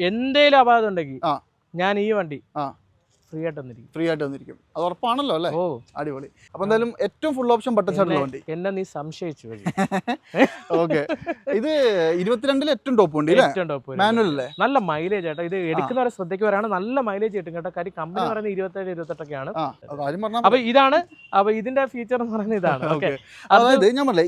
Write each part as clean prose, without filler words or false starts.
എന്തേലും അപാകത ഉണ്ടെങ്കിൽ ഞാൻ ഈ വണ്ടി ഫ്രീ ആയിട്ട് വന്നിരിക്കും. അത് ഉറപ്പാണല്ലോ അല്ലേ? അടിപൊളി. അപ്പൊ എന്തായാലും ഏറ്റവും ഫുൾ ഓപ്ഷൻ ബട്ടൺ സ്റ്റാർട്ടുള്ള വണ്ടി. എന്നെ നീ സംശയിച്ചു. ഓക്കെ, ഇത് 22-ൽ ഏറ്റവും ടോപ്പ് വണ്ടി അല്ലേ? മാനുവൽ അല്ലേ? നല്ല മൈലേജ് ആട്ടോ. ഇത് എടുക്കുന്നവരെ ശ്രദ്ധിക്കുവാനാണ് നല്ല മൈലേജ് കിട്ടും കേട്ടോ. കാര്യം കമ്പനി പറയുന്നത് 27-28ഒക്കെയാണ്. അപ്പൊ ഇതാണ്, അപ്പൊ ഇതിന്റെ ഫീച്ചർ എന്ന് പറയുന്നത് ഇതാണ്. അതായത് ഞാൻ പറഞ്ഞേ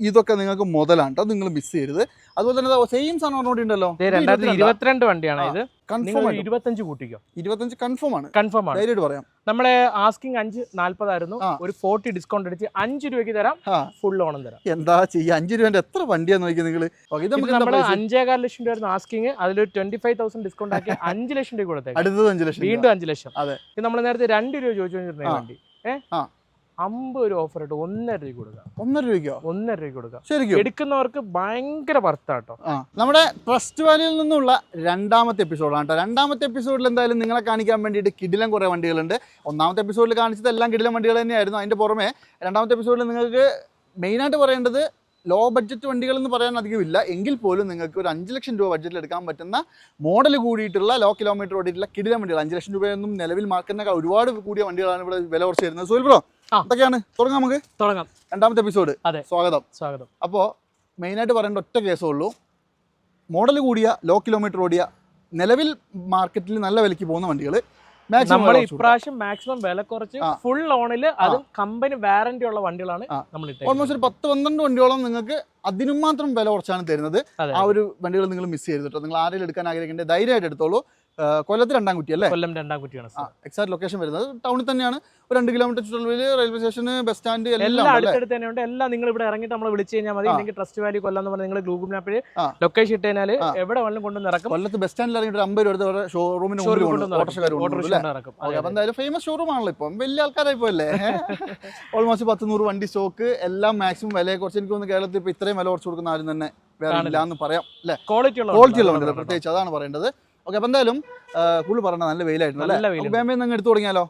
ഇതൊക്കെ നിങ്ങൾക്ക് മുതലാണ് കേട്ടോ, നിങ്ങൾ മിസ് ചെയ്യരുത്. അതുപോലെ തന്നെ സെയിം സാധനം പറഞ്ഞുകൊണ്ടുണ്ടല്ലോ, 2022 വണ്ടിയാണ് ഇത്. 25 കൂട്ടിക്കോ. 25 കൺഫേം ആണ്. ധൈര്യമായിട്ട് പറയാം. നമ്മളെ ആസ്കിങ് 540 ആയിരുന്നു. ഒരു 40 ഡിസ്കൗണ്ട് അടിച്ച് 5 രൂപയ്ക്ക് തരാം, ഫുൾ ഓണം തരാം. എന്താ ചെയ്യാ, 5 രൂപ എത്ര വണ്ടിയാന്ന് നോക്കി നിങ്ങൾ. നമ്മള് 5.25 ലക്ഷം രൂപ ആസ്കിങ്, അതിലൊരു 25,000 ഡിസ്കൗണ്ട് ആക്കി 5 ലക്ഷം രൂപ കൊടുത്തേ. അടുത്തത് 5 ലക്ഷം, വീണ്ടും 5 ലക്ഷം. ഇത് നമ്മൾ നേരത്തെ 2 രൂപ ചോദിച്ചു വണ്ടി 50 രൂപ ഓഫർ ഇട്ട് 1.5 രൂപ കൊടുക്കാം. 1.5 രൂപയ്ക്കോ? 1.5 രൂപ കൊടുക്കാം. ശരിക്കും എടുക്കുന്നവർക്ക് ഭയങ്കര വർത്താട്ടോ. നമ്മുടെ ട്രസ്റ്റ് വാല്യൂയിൽ നിന്നുള്ള രണ്ടാമത്തെ എപ്പിസോഡാണ് കേട്ടോ. രണ്ടാമത്തെ എപ്പിസോഡിൽ എന്തായാലും നിങ്ങളെ കാണിക്കാൻ വേണ്ടിയിട്ട് കിടിലം കുറേ വണ്ടികളുണ്ട്. ഒന്നാമത്തെ എപ്പിസോഡിൽ കാണിച്ചത് എല്ലാം കിടിലം വണ്ടികൾ തന്നെയായിരുന്നു. അതിൻ്റെ പുറമെ രണ്ടാമത്തെ എപ്പിസോഡിൽ നിങ്ങൾക്ക് മെയിനായിട്ട് പറയേണ്ടത് ലോ ബഡ്ജറ്റ് വണ്ടികൾ എന്ന് പറയാൻ അധികമില്ല, എങ്കിൽ പോലും നിങ്ങൾക്ക് ഒരു 5 ലക്ഷം രൂപ ബഡ്ജറ്റിൽ എടുക്കാൻ പറ്റുന്ന മോഡൽ കൂടിയിട്ടുള്ള ലോ കിലോമീറ്റർ ഓടിയിട്ടുള്ള കിടിലം വണ്ടികൾ. 5 ലക്ഷം രൂപയൊന്നും നിലവിൽ മാർക്കറ്റിനൊക്കെ ഒരുപാട് കൂടിയ വണ്ടികളാണ് ഇവിടെ വില കുറച്ച് തരുന്നത്. സുഹേൽ ബ്രോ, എന്തൊക്കെയാണ്? നമുക്ക് തുടങ്ങാം. രണ്ടാമത്തെ എപ്പിസോഡ്. സ്വാഗതം. അപ്പോൾ മെയിനായിട്ട് പറയേണ്ട ഒറ്റ കേസേ ഉള്ളൂ, മോഡൽ കൂടിയ ലോ കിലോമീറ്റർ ഓടിയ നിലവിൽ മാർക്കറ്റിൽ നല്ല വിലയ്ക്ക് പോകുന്ന വണ്ടികൾ നമ്മൾ ഇപ്രാവശ്യം മാക്സിമം വില കുറച്ച് ഫുൾ ഓണിൽ അത് കമ്പനി വാറന്റി ഉള്ള വണ്ടികളാണ് നമ്മൾ ഓൾമോസ്റ്റ് ഒരു 10-12 വണ്ടിയോളം നിങ്ങൾക്ക് അതിനും മാത്രം വില കുറച്ചാണ് തരുന്നത്. ആ ഒരു വണ്ടികൾ നിങ്ങൾ മിസ് ചെയ്ത് കേട്ടോ. നിങ്ങൾ ആരെങ്കിലും എടുക്കാൻ ആഗ്രഹിക്കേണ്ടത് ധൈര്യമായിട്ട് എടുത്തോളൂ. കൊല്ലത്ത് 2-ാം കുറ്റി അല്ലേ? കൊല്ലം 2-ാം കുറ്റിയാണ് എക്സാക്ട് ലൊക്കേഷൻ വരുന്നത്. ടൗണിൽ തന്നെയാണ്. ഒരു 2 കിലോമീറ്റർ ചുറ്റളവിൽ റെയിൽവേ സ്റ്റേഷൻ, ബസ് സ്റ്റാൻഡ് എല്ലാം അടുത്തടുത്ത് തന്നെയുണ്ട്. എല്ലാം നിങ്ങൾ ഇവിടെ ഇറങ്ങിയിട്ട് നമ്മൾ വിളിച്ചു കഴിഞ്ഞാൽ മതി. അല്ലെങ്കിൽ ട്രസ്റ്റ് വാലി കൊല്ലം എന്ന് പറഞ്ഞാൽ നിങ്ങൾ ഗൂഗിൾ മാപ്പിൽ ലൊക്കേഷൻ ഇട്ട് കഴിഞ്ഞാൽ എവിടെ വേണമെങ്കിലും കൊണ്ടുവന്ന് ഇറക്കും. കൊല്ലത്ത് ബസ് സ്റ്റാൻഡിൽ ഇറങ്ങിയിട്ട് 50 രൂപ ഷോറൂമിന് ഇറക്കും. അപ്പൊ എന്തായാലും ഫേമസ് ഷോറൂം ആണല്ലോ ഇപ്പം, വലിയ ആൾക്കാരായി പോയല്ലേ. ഓൾമോസ്റ്റ് 10-100 വണ്ടി സ്റ്റോക്ക്, എല്ലാം മാക്സിമം വിലയെ കുറച്ച്. എനിക്ക് തോന്നുന്നു കേരളത്തിൽ ഇപ്പൊ ഇത്രയും വില കുറച്ച് കൊടുക്കുന്ന ആരും തന്നെ വേറെ ഇല്ല എന്ന് പറയാം അല്ലെ? ക്വാളിറ്റി ഉള്ള വണ്ടികൾ പ്രത്യേകിച്ച് അതാണ് പറയേണ്ടത്. ഓക്കെ, അപ്പൊ എന്തായാലും കൂടുതൽ പറയണ നല്ല വെയിലായിട്ടുണ്ട്. എടുത്തു തുടങ്ങിയാലോ?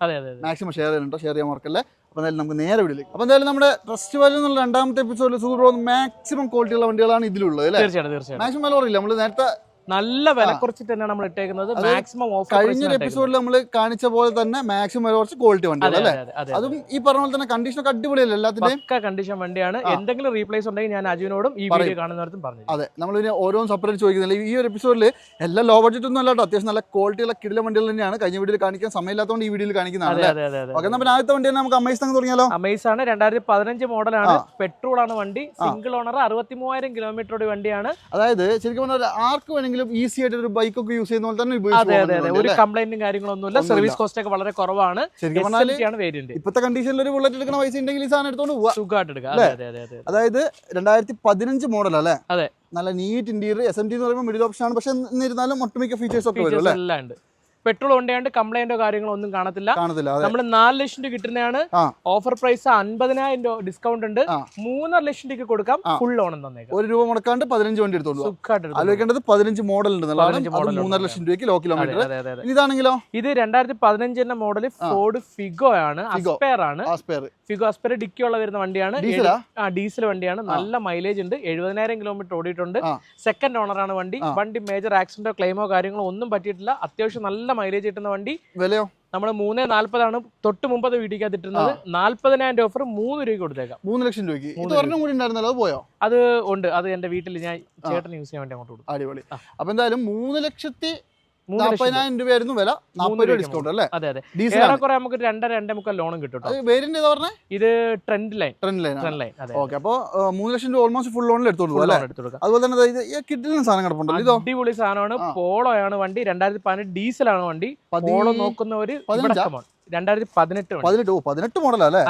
മാക്സിമം ഷെയർ ചെയ്യുന്നുണ്ടോ? ഷെയർ ചെയ്യാൻ മറക്കല്ലേ. അപ്പൊ എന്തായാലും നമുക്ക് നേരെ വീട്ടിലേക്ക്. അപ്പൊ എന്തായാലും നമ്മുടെ ട്രസ്റ്റ് വാല്യൂ എന്നുള്ള രണ്ടാമത്തെ എപ്പിസോഡിൽ സൂപ്പർ മാക്സിമം ക്വാളിറ്റി ഉള്ള വണ്ടികളാണ് ഇതിലുള്ളത് അല്ലേ? തീർച്ചയായും മാക്സിമം വില കുറയില്ല. നമ്മൾ നേരത്തെ നല്ല വില കുറച്ചിട്ട് തന്നെയാണ് നമ്മൾ ഇട്ടേക്കുന്നത്. മാക്സിമം കഴിഞ്ഞ എപ്പിസോഡിൽ നമ്മൾ കാണിച്ച പോലെ തന്നെ മാക്സിമം വില കുറച്ച് ക്വാളിറ്റി വണ്ടികൾ അല്ലേ? അതും ഈ പറഞ്ഞ പോലെ തന്നെ കണ്ടീഷനൊക്കെ അടിപൊളിയല്ലേ? എല്ലാത്തിന്റെയും കണ്ടീഷൻ വണ്ടിയാണ്. എന്തെങ്കിലും റീപ്ലേസ് ഉണ്ടെങ്കിൽ ഞാൻ അജുവിനോടും ഈ വീഡിയോ കാണുന്നവർക്കും പറഞ്ഞു. അതെ, നമ്മൾ പിന്നെ ഓരോന്നും സെപ്പറേറ്റ് ചോദിക്കുന്നില്ല. ഈ ഒരു എപ്പിസോഡിൽ എല്ലാം ലോ ബഡ്ജറ്റ് ഒന്നും അല്ലാട്ടോ, അത്യാവശ്യം നല്ല ക്വാളിറ്റിയുള്ള കിടില വണ്ടികൾ തന്നെയാണ്. കഴിഞ്ഞ വീഡിയോയിൽ കാണിക്കാൻ സമയമില്ലാത്തതുകൊണ്ട് ഈ വീഡിയോയിൽ കാണിക്കുന്നതാണ്. ഓക്കെ, നമ്മൾ ആദ്യത്തെ വണ്ടി നമുക്ക് അമേസ് അങ്ങ് തുടങ്ങിയാലോ? അമേസ് ആണ് 2015 മോഡലാണ്. പെട്രോൾ ആണ് വണ്ടി. സിംഗിൾ ഓണർ, 63,000 കിലോമീറ്റർ വണ്ടിയാണ്. അതായത് ശരിക്കും പറഞ്ഞാൽ ആർക്ക് വേണമെങ്കിലും ഈസി ആയിട്ട് ബൈക്ക് ഒക്കെ യൂസ് ചെയ്യുന്ന പോലെ തന്നെ ഒരു കംപ്ലൈന്റും കാര്യങ്ങളൊന്നുമില്ല. സർവീസ് കോസ്റ്റ് ഒക്കെ വളരെ കുറവാണ്. ഇപ്പോഴത്തെ കണ്ടീഷനിൽ ഒരു ബുള്ളറ്റ് എടുക്കുന്ന പൈസ ഉണ്ടെങ്കിൽ ഈ സാധനം എടുത്തോണ്ട് പോവാം, സുഖമായിട്ട് എടുക്കാം. അതായത് 2015 മോഡൽ അല്ലേ? അതെ, നല്ല നീറ്റ് ഇന്റീരിയർ. SMT എന്ന് പറയുമ്പോൾ മിഡിൽ ഓപ്ഷൻ ആണ്, പക്ഷെ എന്നിരുന്നാലും ഒട്ടുമിക്ക ഫീച്ചേഴ്സ് ഒക്കെ വരും അല്ലേ? പെട്രോൾ കൊണ്ടാണ്ട് കംപ്ലൈന്റോ കാര്യങ്ങളോ ഒന്നും കാണത്തില്ല. നമ്മൾ 4 ലക്ഷം രൂപ കിട്ടുന്നതാണ്. ഓഫർ പ്രൈസ് 50,000 രൂപ ഡിസ്കൗണ്ട് ഉണ്ട്. 3.5 ലക്ഷം രൂപയ്ക്ക് കൊടുക്കാം. ഫുൾ ഓണം തന്നേക്കാം. 1 രൂപ മുടക്കാണ്ട് 15 വണ്ടി എടുത്തോളൂ. ആലോചിക്കേണ്ടത് 15 മോഡൽ ഉണ്ട്, 3.5 ലക്ഷം രൂപയ്ക്ക് ലോ കിലോമീറ്റർ. ഇതാണെങ്കിലോ ഇത് 2015 മോഡൽ ഫോർഡ് ഫിഗോ ആണ്. അസ്പെയർ ആണ്. ഫിഗോ അസ്പെയർ ഡിക്കിയുള്ള വരുന്ന വണ്ടിയാണ്. ഡീസൽ വണ്ടിയാണ്. നല്ല മൈലേജ് ഉണ്ട്. 70,000 കിലോമീറ്റർ ഓടിയിട്ടുണ്ട്. സെക്കൻഡ് ഓണർ ആണ് വണ്ടി. മേജർ ആക്സിഡന്റോ ക്ലെയിമോ കാര്യങ്ങളോ ഒന്നും പറ്റിയിട്ടില്ല. അത്യാവശ്യം നല്ല മൈലേജ് കിട്ടുന്ന വണ്ടി. വിലയോ നമ്മൾ 3.40 ആണ് തൊട്ട് മുമ്പത്തെ വീഡിയോക്കകത്ത് ഇട്ടിരുന്നത്. 40,000 രൂപ ഓഫർ 3 രൂപയ്ക്ക് കൊടുത്തേക്കാം. 3 ലക്ഷം രൂപയ്ക്ക്. അത് പോയോ? അത് ഉണ്ട്. അത് എന്റെ വീട്ടിൽ ഞാൻ ചേട്ടൻ യൂസ് ചെയ്യാൻ വേണ്ടി അങ്ങോട്ട് കൊടുത്തു. അടിപൊളി. അപ്പൊ എന്തായാലും 3,40,000 രൂപയായിരുന്നു വില. 40 രൂപ ഡിസ്കൗണ്ട് അല്ലേ? അതെ അതെ. ഏറെക്കുറെ നമുക്ക് 2.5 ലോണും കിട്ടും. ഇത് ട്രെൻഡ് ലൈൻ. ഓക്കെ, അപ്പൊ 3 ലക്ഷം രൂപ ഓൾമോസ്റ്റ് ഫുൾ ലോണിൽ എടുത്തോളൂ അല്ലേ? അതുപോലെ തന്നെ കിട്ടുന്ന സാധനം കിടപ്പുണ്ടല്ലോ. ഇതോ അടിപൊളി സാധനമാണ്. പോളോ ആണ് വണ്ടി. 2018 ഡീസലാണ് വണ്ടി. പോളോ നോക്കുന്നവര് 2018 മോഡലല്ലേ?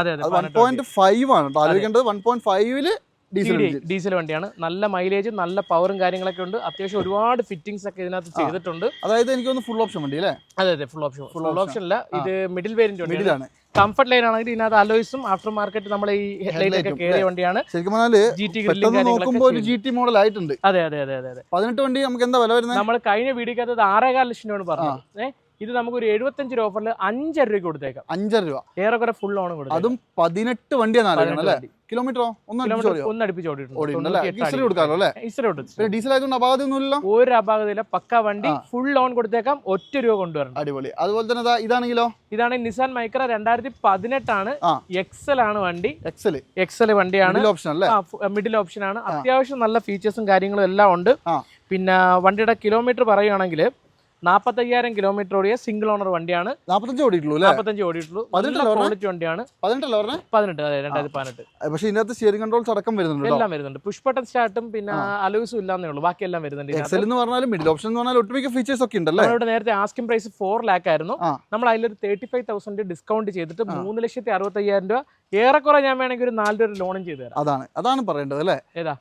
1.5 ആണ് ആലോചിക്കേണ്ടത്. 1.5 ഡീസൽ വണ്ടിയാണ്. നല്ല മൈലേജ്, നല്ല പവറും കാര്യങ്ങളൊക്കെ ഉണ്ട്. അത്യാവശ്യം ഒരുപാട് ഫിറ്റിംഗ്സ് ഒക്കെ ഇതിനകത്ത് ചെയ്തിട്ടുണ്ട്. അതായത് എനിക്ക് ഫുൾ ഓപ്ഷൻ വണ്ടി അല്ലേ? അതെ, ഫുൾ ഓപ്ഷൻ അല്ല. ഇത് മിഡിൽ വേരിയന്റ് ആണ്. കംഫർട്ട് ലൈൻ ആണെങ്കിൽ ഇതിനകത്ത് അലോയ്സും ആഫ്റ്റർ മാർക്കറ്റ് നമ്മൾ ഈ ഹെഡ്ലൈറ്റ് ഒക്കെ കയറിയ വണ്ടിയാണ്. ശരിക്കും മോഡൽ ആയിട്ടുണ്ട്. അതെ. 18 വണ്ടി നമുക്ക് എന്താ വില വരുന്നത്? നമ്മൾ കഴിഞ്ഞ വീഡിയോക്കകത്ത് 6.25 ലക്ഷം രൂപയാണ് പറഞ്ഞത്. ഇത് നമുക്ക് ഒരു 75 രൂപ ഓഫറിൽ 5 രൂപയ്ക്ക് കൊടുത്തേക്കാം. 5 രൂപ ഏറെക്കുറെ ഫുൾ ഓണം കൊടുക്കും. അതും 18 വണ്ടിയാണ് അല്ലേ? കിലോമീറ്ററോ ഒന്നടിപ്പിച്ച് ഡീസൽ ആയതുകൊണ്ട് അപാകതയൊന്നുമില്ല, ഒരു അപാകതയില്ല. പക്ക വണ്ടി ഫുൾ ഓൺ കൊടുത്തേക്കാം. 1 രൂപ കൊണ്ടുവരണം. അടിപൊളി. അതുപോലെ തന്നെ ഇതാണെങ്കിലോ, ഇതാണ് നിസാൻ മൈക്ര 2018 ആണ്. എക്സൽ ആണ് വണ്ടി. എക്സൽ വണ്ടിയാണ്, മിഡിൽ ഓപ്ഷൻ ആണ്. അത്യാവശ്യം നല്ല ഫീച്ചേഴ്സും കാര്യങ്ങളും എല്ലാം ഉണ്ട്. പിന്നെ വണ്ടിയുടെ കിലോമീറ്റർ പറയുകയാണെങ്കിൽ 45,000 കിലോമീറ്റർ ഓടിയ സിംഗിൾ ഓണർ വണ്ടിയാണ്. 45 ഓടിയിട്ടുള്ളൂ. ക്വാളിറ്റി വണ്ടിയാണ്. 18 അതെ 2018. പക്ഷേ ഇതിനകത്ത് സ്റ്റിയറിംഗ് കൺട്രോൾസ് അടക്കം വരുന്നുണ്ട്, എല്ലാം വരുന്നുണ്ട്. പുഷ് ബട്ടൺ സ്റ്റാർട്ടും പിന്നെ അലോയ്സും ഇല്ലാന്നേ ഉള്ളൂ, ബാക്കിയെല്ലാം വരുന്നുണ്ട്. എക്സൽ എന്ന് പറഞ്ഞാൽ മിഡിൽ ഓപ്ഷൻ എന്ന് പറഞ്ഞാൽ ഒട്ടുമിക്ക ഫീച്ചേഴ്സ് ഒക്കെ ഉണ്ടല്ലോ. നമ്മളിവിടെ നേരത്തെ ആസ്കിംഗ് പ്രൈസ് 4 lakh ആയിരുന്നു. നമ്മൾ അതിലൊരു 35,000 ഡിസ്കൗണ്ട് ചെയ്തിട്ട് 3,65,000 രൂപ ഏറെക്കുറെ ഞാൻ വേണമെങ്കിൽ ഒരു 4 രൂപ ലോണും ചെയ്തു തരാം. അതാണ് പറയേണ്ടത് അല്ലേ? ഏതാ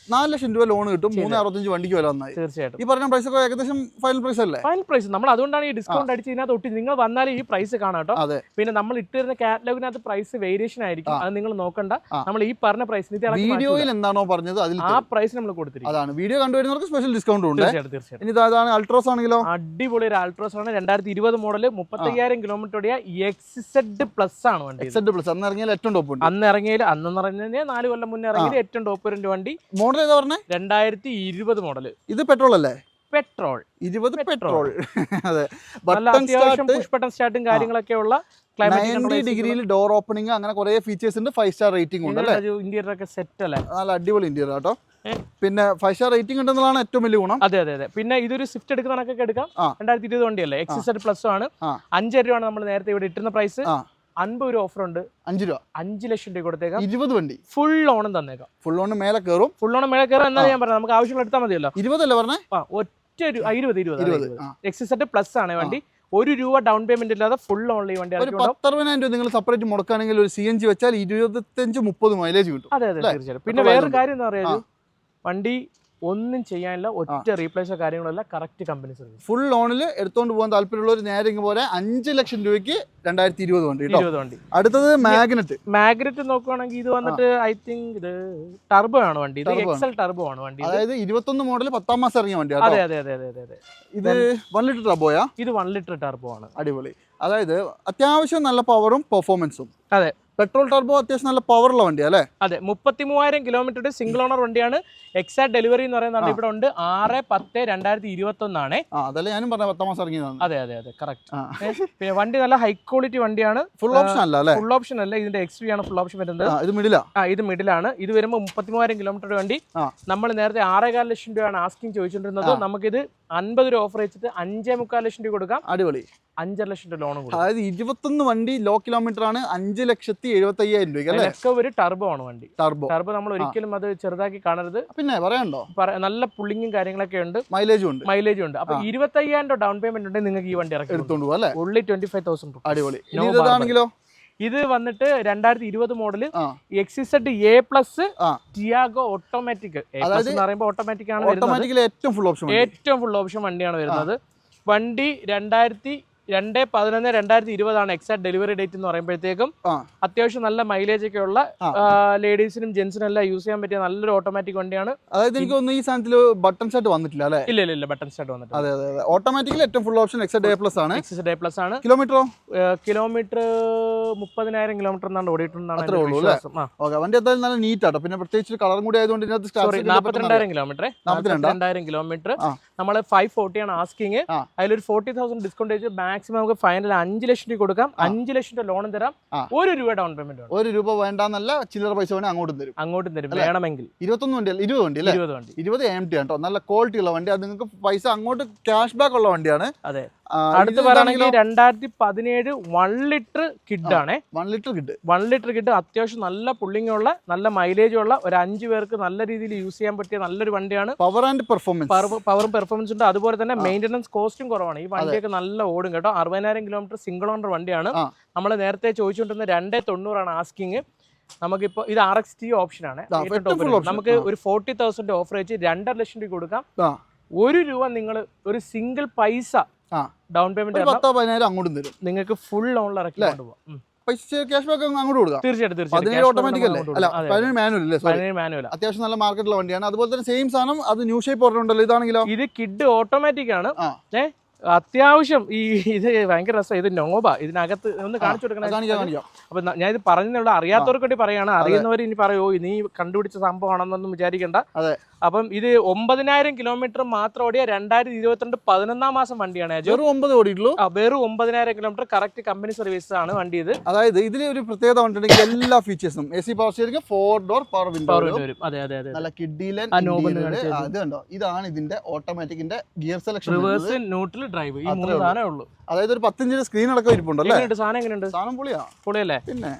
4 ലക്ഷം രൂപ ലോൺ കിട്ടും, 365 വണ്ടിക്ക് വില വന്നായി. തീർച്ചയായിട്ടും ഈ പറഞ്ഞ പ്രൈസ് ഒക്കെ ഏകദേശം ഫൈനൽ പ്രൈസ് അല്ലേ? Final price. നമ്മൾ അതുകൊണ്ടാണ് ഈ ഡിസ്കൗണ്ട് അടിച്ച് ഇതിനകത്ത് ഒട്ടി. നിങ്ങൾ വന്നാൽ ഈ പ്രൈസ് കാണാം കേട്ടോ. പിന്നെ നമ്മൾ ഇട്ടിരുന്ന കാറ്റലോഗിനകത്ത് പ്രൈസ് വേരിയേഷൻ ആയിരിക്കും, അത് നിങ്ങൾ നോക്കണ്ട. നമ്മൾ ഈ പറഞ്ഞ പ്രൈസിന് വീഡിയോയിൽ എന്താണോ പറഞ്ഞത് ആ പ്രൈസ് നമ്മൾ കൊടുത്തിരിക്കും. അതാണ് വീഡിയോ കണ്ടുവരുന്നവർക്ക് സ്പെഷ്യൽ ഡിസ്കൗണ്ട് ഉണ്ട്. തീർച്ചയായിട്ടും. ഇനി ഇതാണ് അൾട്രോസ് ആണെങ്കിലോ, അടിപൊളി ഒരു അൾട്രോസ് ആണ്. 2020 മോഡൽ 35,000 കിലോമീറ്റർ ഓടിയ XZ പ്ലസ് ആണ് വണ്ടി. XZ പ്ലസ് അന്ന് ഇറങ്ങിയാൽ ഏറ്റവും ടോപ്പ് ഉണ്ട്. അന്ന് ഇറങ്ങിയാൽ 4 കൊല്ലം മുന്നേ ഇറങ്ങിയത് ഏറ്റവും ടോപ്പ് ഒരു വണ്ടി. മോഡൽ ഏതാ പറഞ്ഞേ? 2020 മോഡൽ. ഇത് പെട്രോൾ അല്ലേ? Petrol 20 petrol. അതെ, അത്യാവശ്യം പുഷ് ബട്ടൺ സ്റ്റാർട്ടും കാര്യങ്ങളൊക്കെ ഉള്ള 90 ഡിഗ്രിയിൽ ഡോർ ഓപ്പണിംഗ്, അങ്ങനെ കുറെ ഫീച്ചേഴ്സ് ഉണ്ട്. 5 സ്റ്റാർ റേറ്റിംഗ് ഉണ്ട് അല്ലേ? ഇന്റീരിയർ ഒക്കെ സെറ്റ് അല്ലേ? നല്ല അടിപൊളി ഇന്റീരിയർ കേട്ടോ. പിന്നെ 5 സ്റ്റാർ റേറ്റിംഗ് ഉണ്ടെന്നുള്ളതാണ് ഏറ്റവും വലിയ ഗുണം. അതെ. പിന്നെ ഇതൊരു സ്വിഫ്റ്റ് എടുക്കുന്നതൊക്കെ എടുക്കാം. 2020 വണ്ടിയല്ലേ, XZ പ്ലസ് ആണ്. 5 രൂപയാണ് നമ്മൾ നേരത്തെ ഇവിടെ ഇട്ടുന്ന പ്രൈസ്. 50 രൂപ ഓഫർ ഉണ്ട്. 5 രൂപ 5 ലക്ഷം രൂപ കൊടുത്തേക്കാം. 20 വണ്ടി ഫുൾ ഓണം തന്നേക്കാം. ഫുൾ ഓൺ മേലെ കയറും. എന്നാ ഞാൻ പറഞ്ഞത്, നമുക്ക് ആവശ്യമുള്ള എടുത്താൽ മതിയല്ലോ. 20 അല്ലേ പറഞ്ഞേ? ഒറ്റ 20 XZ പ്ലസ് ആണ് വണ്ടി. 1 രൂപ ഡൗൺ പേയ്മെന്റ് ഇല്ലാതെ ഫുൾ ഓൺലി വണ്ടി. 10,000 രൂപ നിങ്ങൾ സെപ്പറേറ്റ് മുടക്കുകയാണെങ്കിൽ ഒരു CNG വെച്ചാൽ 25-30 മൈലേജ് കിട്ടും. അതെ തീർച്ചയായിട്ടും. പിന്നെ വേറൊരു കാര്യം എന്താ പറയുക, വണ്ടി ഒന്നും ചെയ്യാനില്ല, ഒറ്റ റീപ്ലേസോ കാര്യങ്ങളല്ല, കറക്റ്റ് കമ്പനി സർവീസ്. ഫുൾ ഓണിൽ എടുത്തോണ്ട് പോകാൻ താല്പര്യമുള്ളവർ നേരെ പോലെ 5 ലക്ഷം രൂപയ്ക്ക് 2020 വണ്ടി. അടുത്തത് മാഗ്നറ്റ് നോക്കുവാണെങ്കിൽ ഇത് വന്നിട്ട് ഐ തിങ്ക് ഇത് ടർബോ ആണ് വണ്ടി. ഇത് എക്സൽ ടർബോ ആണ് വണ്ടി. അതായത് 21 മോഡൽ 10ാം മാസം ഇറങ്ങിയ വണ്ടി. അതെ. ഇത് 1 ലിറ്റർ ടർബോയാ? ഇത് 1 ലിറ്റർ ടർബോ ആണ്. അടിപൊളി. അതായത് അത്യാവശ്യം നല്ല പവറും പെർഫോമൻസും. അതെ, പെട്രോൾ ടർബോ അത്യാവശ്യം നല്ല പവറുള്ള വണ്ടിയാ അല്ലേ? അതെ. 33,000 കിലോമീറ്റർ സിംഗിൾ ഓണർ വണ്ടിയാണ്. എക്സാക്ട് ഡെലിവറി എന്ന് പറയുന്നത് ഇവിടെ ഉണ്ട് 6/10/2021 ആണ്. അതല്ലേ ഞാനും പറഞ്ഞ 10ാം മാസം ഇറങ്ങിയതാണ്. അതെ കറക്റ്റ്. പിന്നെ വണ്ടി നല്ല ഹൈ ക്വാളിറ്റി വണ്ടിയാണ്. ഫുൾ ഓപ്ഷൻ അല്ല അല്ലേ? ഫുൾ ഓപ്ഷൻ അല്ല, ഇതിന്റെ XV ആണ് ഫുൾ ഓപ്ഷൻ വരുന്നത്. ഇത് മിഡിലാണ്. ഇത് വരുമ്പോൾ 33,000 കിലോമീറ്റർ വണ്ടി. നമ്മൾ നേരത്തെ 6.25 ലക്ഷം രൂപയാണ് ആസ്കിങ് ചോദിച്ചിട്ടുണ്ടിരുന്നത്. നമുക്കിത് 50 രൂപ ഓഫർ വെച്ചിട്ട് 5.25 ലക്ഷം രൂപ കൊടുക്കാം. അടിപൊളി. 5.5 ലക്ഷം രൂപ ലോൺ കൊടുക്കും. അതായത് 21 വണ്ടി ലോ കിലോമീറ്റർ ആണ്. 5,75,000 രൂപ. ഒരു ടർബോ ആണ് വണ്ടി. ടർബോ നമ്മൾ ഒരിക്കലും അത് ചെറുതാക്കി കാണരുത്. പിന്നെ പറയണ്ടോ, നല്ല പുള്ളിങ്ങും കാര്യങ്ങളൊക്കെ ഉണ്ട്, മൈലേജും ഉണ്ട്. അപ്പൊ 25,000 രൂപ ഡൗൺ പേയ്മെന്റ് ഉണ്ടെങ്കിൽ നിങ്ങൾക്ക് ഈ വണ്ടി ഇറക്കി എടുത്തോണ്ട് പോകാം അല്ലേ? ഓൺലി 25,000. അടിപൊളി. ഇതാണെങ്കിലോ, ഇത് വന്നിട്ട് 2020 model XZ A plus Tiago automatic. Automatic ആണ് വരുന്നത്. ഏറ്റവും ഫുൾ ഓപ്ഷൻ വണ്ടിയാണ് വരുന്നത്. വണ്ടി 2/11/2020 ആണ് എക്സാക്ട് ഡെലിവറി ഡേറ്റ് എന്ന് പറയുമ്പോഴത്തേക്കും. അത്യാവശ്യം നല്ല മൈലേജ് ഒക്കെ ഉള്ള ലേഡീസിനും ജെന്റ്സിനും എല്ലാം യൂസ് ചെയ്യാൻ പറ്റിയ നല്ലൊരു ഓട്ടോമാറ്റിക് വണ്ടിയാണ്. അതായത് എനിക്ക് തോന്നുന്നു ഈ സാധനത്തിൽ ബട്ടൺ സ്റ്റാർട്ട് വന്നിട്ടില്ല അല്ലേ? ഇല്ല ബട്ടൺ സ്റ്റാർട്ട് വന്നിട്ടില്ല. അതെ. ഓട്ടോമാറ്റിക്കലി ഏറ്റവും full option XZ A plus ആണ്. കിലോമീറ്റർ 30,000 കിലോമീറ്റർ എന്നാണ് ഓടിയിട്ടുണ്ടെന്നാണ്. വണ്ടി എന്തായാലും നല്ല നീറ്റ് ആട്ടോ. പിന്നെ പ്രത്യേകിച്ച് കളറും കൂടി ആയതുകൊണ്ട് 42,000 കിലോമീറ്റർ. നമ്മൾ 540 ആണ് ആസ്കിങ്. അതിലൊരു 40,000 ഡിസ്കൗണ്ട് ചെയ്ത് മാക്സിമം നമുക്ക് ഫൈനൽ 5 ലക്ഷം രൂപ കൊടുക്കാം. 5 ലക്ഷം രൂപ ലോണും തരാം. 1 രൂപ ഡൗൺ പേയ്മെന്റ്. 1 രൂപ വേണ്ടെന്നല്ല, ചില്ലറ പൈസ വേണേ അങ്ങോട്ടും തരും വേണമെങ്കിൽ. 21 വണ്ടി അല്ലേ? 20 AMT ആണ് കേട്ടോ. നല്ല ക്വാളിറ്റി ഉള്ള വണ്ടി. അത് നിങ്ങൾക്ക് പൈസ അങ്ങോട്ട് ക്യാഷ് ബാക്ക് ഉള്ള വണ്ടിയാണ്. അതെ. അടുത്ത് പറയുകയാണെങ്കിൽ 2017 1 ലിറ്റർ കിഡ് ആണ്. 1 ലിറ്റർ കിഡ് അത്യാവശ്യം നല്ല പുള്ളിങ് ഉള്ള, നല്ല മൈലേജ് ഉള്ള, ഒരു 5 പേർക്ക് നല്ല രീതിയിൽ യൂസ് ചെയ്യാൻ പറ്റിയ നല്ലൊരു വണ്ടിയാണ്. പവറും പെർഫോമൻസ് ഉണ്ട്. അതുപോലെ തന്നെ മെയിൻ്റനൻസ് കോസ്റ്റും കുറവാണ്. ഈ വണ്ടിയൊക്കെ നല്ല ഓടും കേട്ടോ. 60,000 കിലോമീറ്റർ സിംഗിൾ ഓണർ വണ്ടിയാണ്. നമ്മൾ നേരത്തെ ചോദിച്ചുകൊണ്ടിരുന്ന 2.90 ആണ് ആസ്കിങ്. നമുക്കിപ്പോ ഇത് RXT ഓപ്ഷൻ ആണ്. നമുക്ക് ഒരു 40,000 ഓഫർ വെച്ച് 2.5 ലക്ഷം രൂപ കൊടുക്കാം. 1 രൂപ നിങ്ങൾ ഒരു സിംഗിൾ പൈസ ഡൗൺ പേയ്മെന്റ് 10,000 അങ്ങോട്ടും തരും. നിങ്ങൾക്ക് ഫുൾ ലോണിൽ ഇറക്കി കൊണ്ടുപോകാം. തീർച്ചയായിട്ടും ഓട്ടോമാറ്റിക് അല്ലേ? മാനുവൽ. അത്യാവശ്യം നല്ല മാർക്കറ്റുള്ള വണ്ടിയാണ്. അതുപോലെ തന്നെ സെയിം സാധനം അത് ന്യൂ ഷേപ്പ് പറഞ്ഞുണ്ടല്ലോ. ഇതാണെങ്കിലോ, ഇത് കിഡ് ഓട്ടോമാറ്റിക് ആണ്. അത്യാവശ്യം ഇത് ഭയങ്കര രസം. ഇത് നോബ, ഇതിനകത്ത് ഒന്ന് കാണിച്ചു കൊടുക്കണേ. അപ്പൊ ഞാൻ ഇത് പറഞ്ഞുള്ള അറിയാത്തവർക്ക് വേണ്ടി പറയാണ്. അറിയുന്നവർ ഇനി പറയോ നീ കണ്ടുപിടിച്ച സംഭവമാണെന്നൊന്നും വിചാരിക്കണ്ട. അപ്പം ഇത് 9000 കിലോമീറ്റർ മാത്രം ഓടിയ 2022 11-ാം മാസം വണ്ടിയാണ്. വെറും 9000 കിലോമീറ്റർ കറക്റ്റ് കമ്പനി സർവീസ് ആണ് വണ്ടി. ഇത് അതായത് ഇതിൽ ഒരു പ്രത്യേകത വന്നിട്ടുണ്ടെങ്കിൽ എല്ലാ ഫീച്ചേഴ്സും AC power steering, 4 door power window വരും. നല്ല കിഡിലൻ. ഇതാണ് ഇതിന്റെ ഓട്ടോമാറ്റിക്കിന്റെ gear selection, reverse, neutral, drive, ഈ 3 സാധനമേ ഉള്ളൂ. അതായത് ഒരു 10 ഇഞ്ച് സ്ക്രീൻ അടക്കം ഇരിപ്പുണ്ടല്ലേ? സാധനം എങ്ങനെയുണ്ട്? സാധനം പൊളിയല്ലേ? പിന്നെ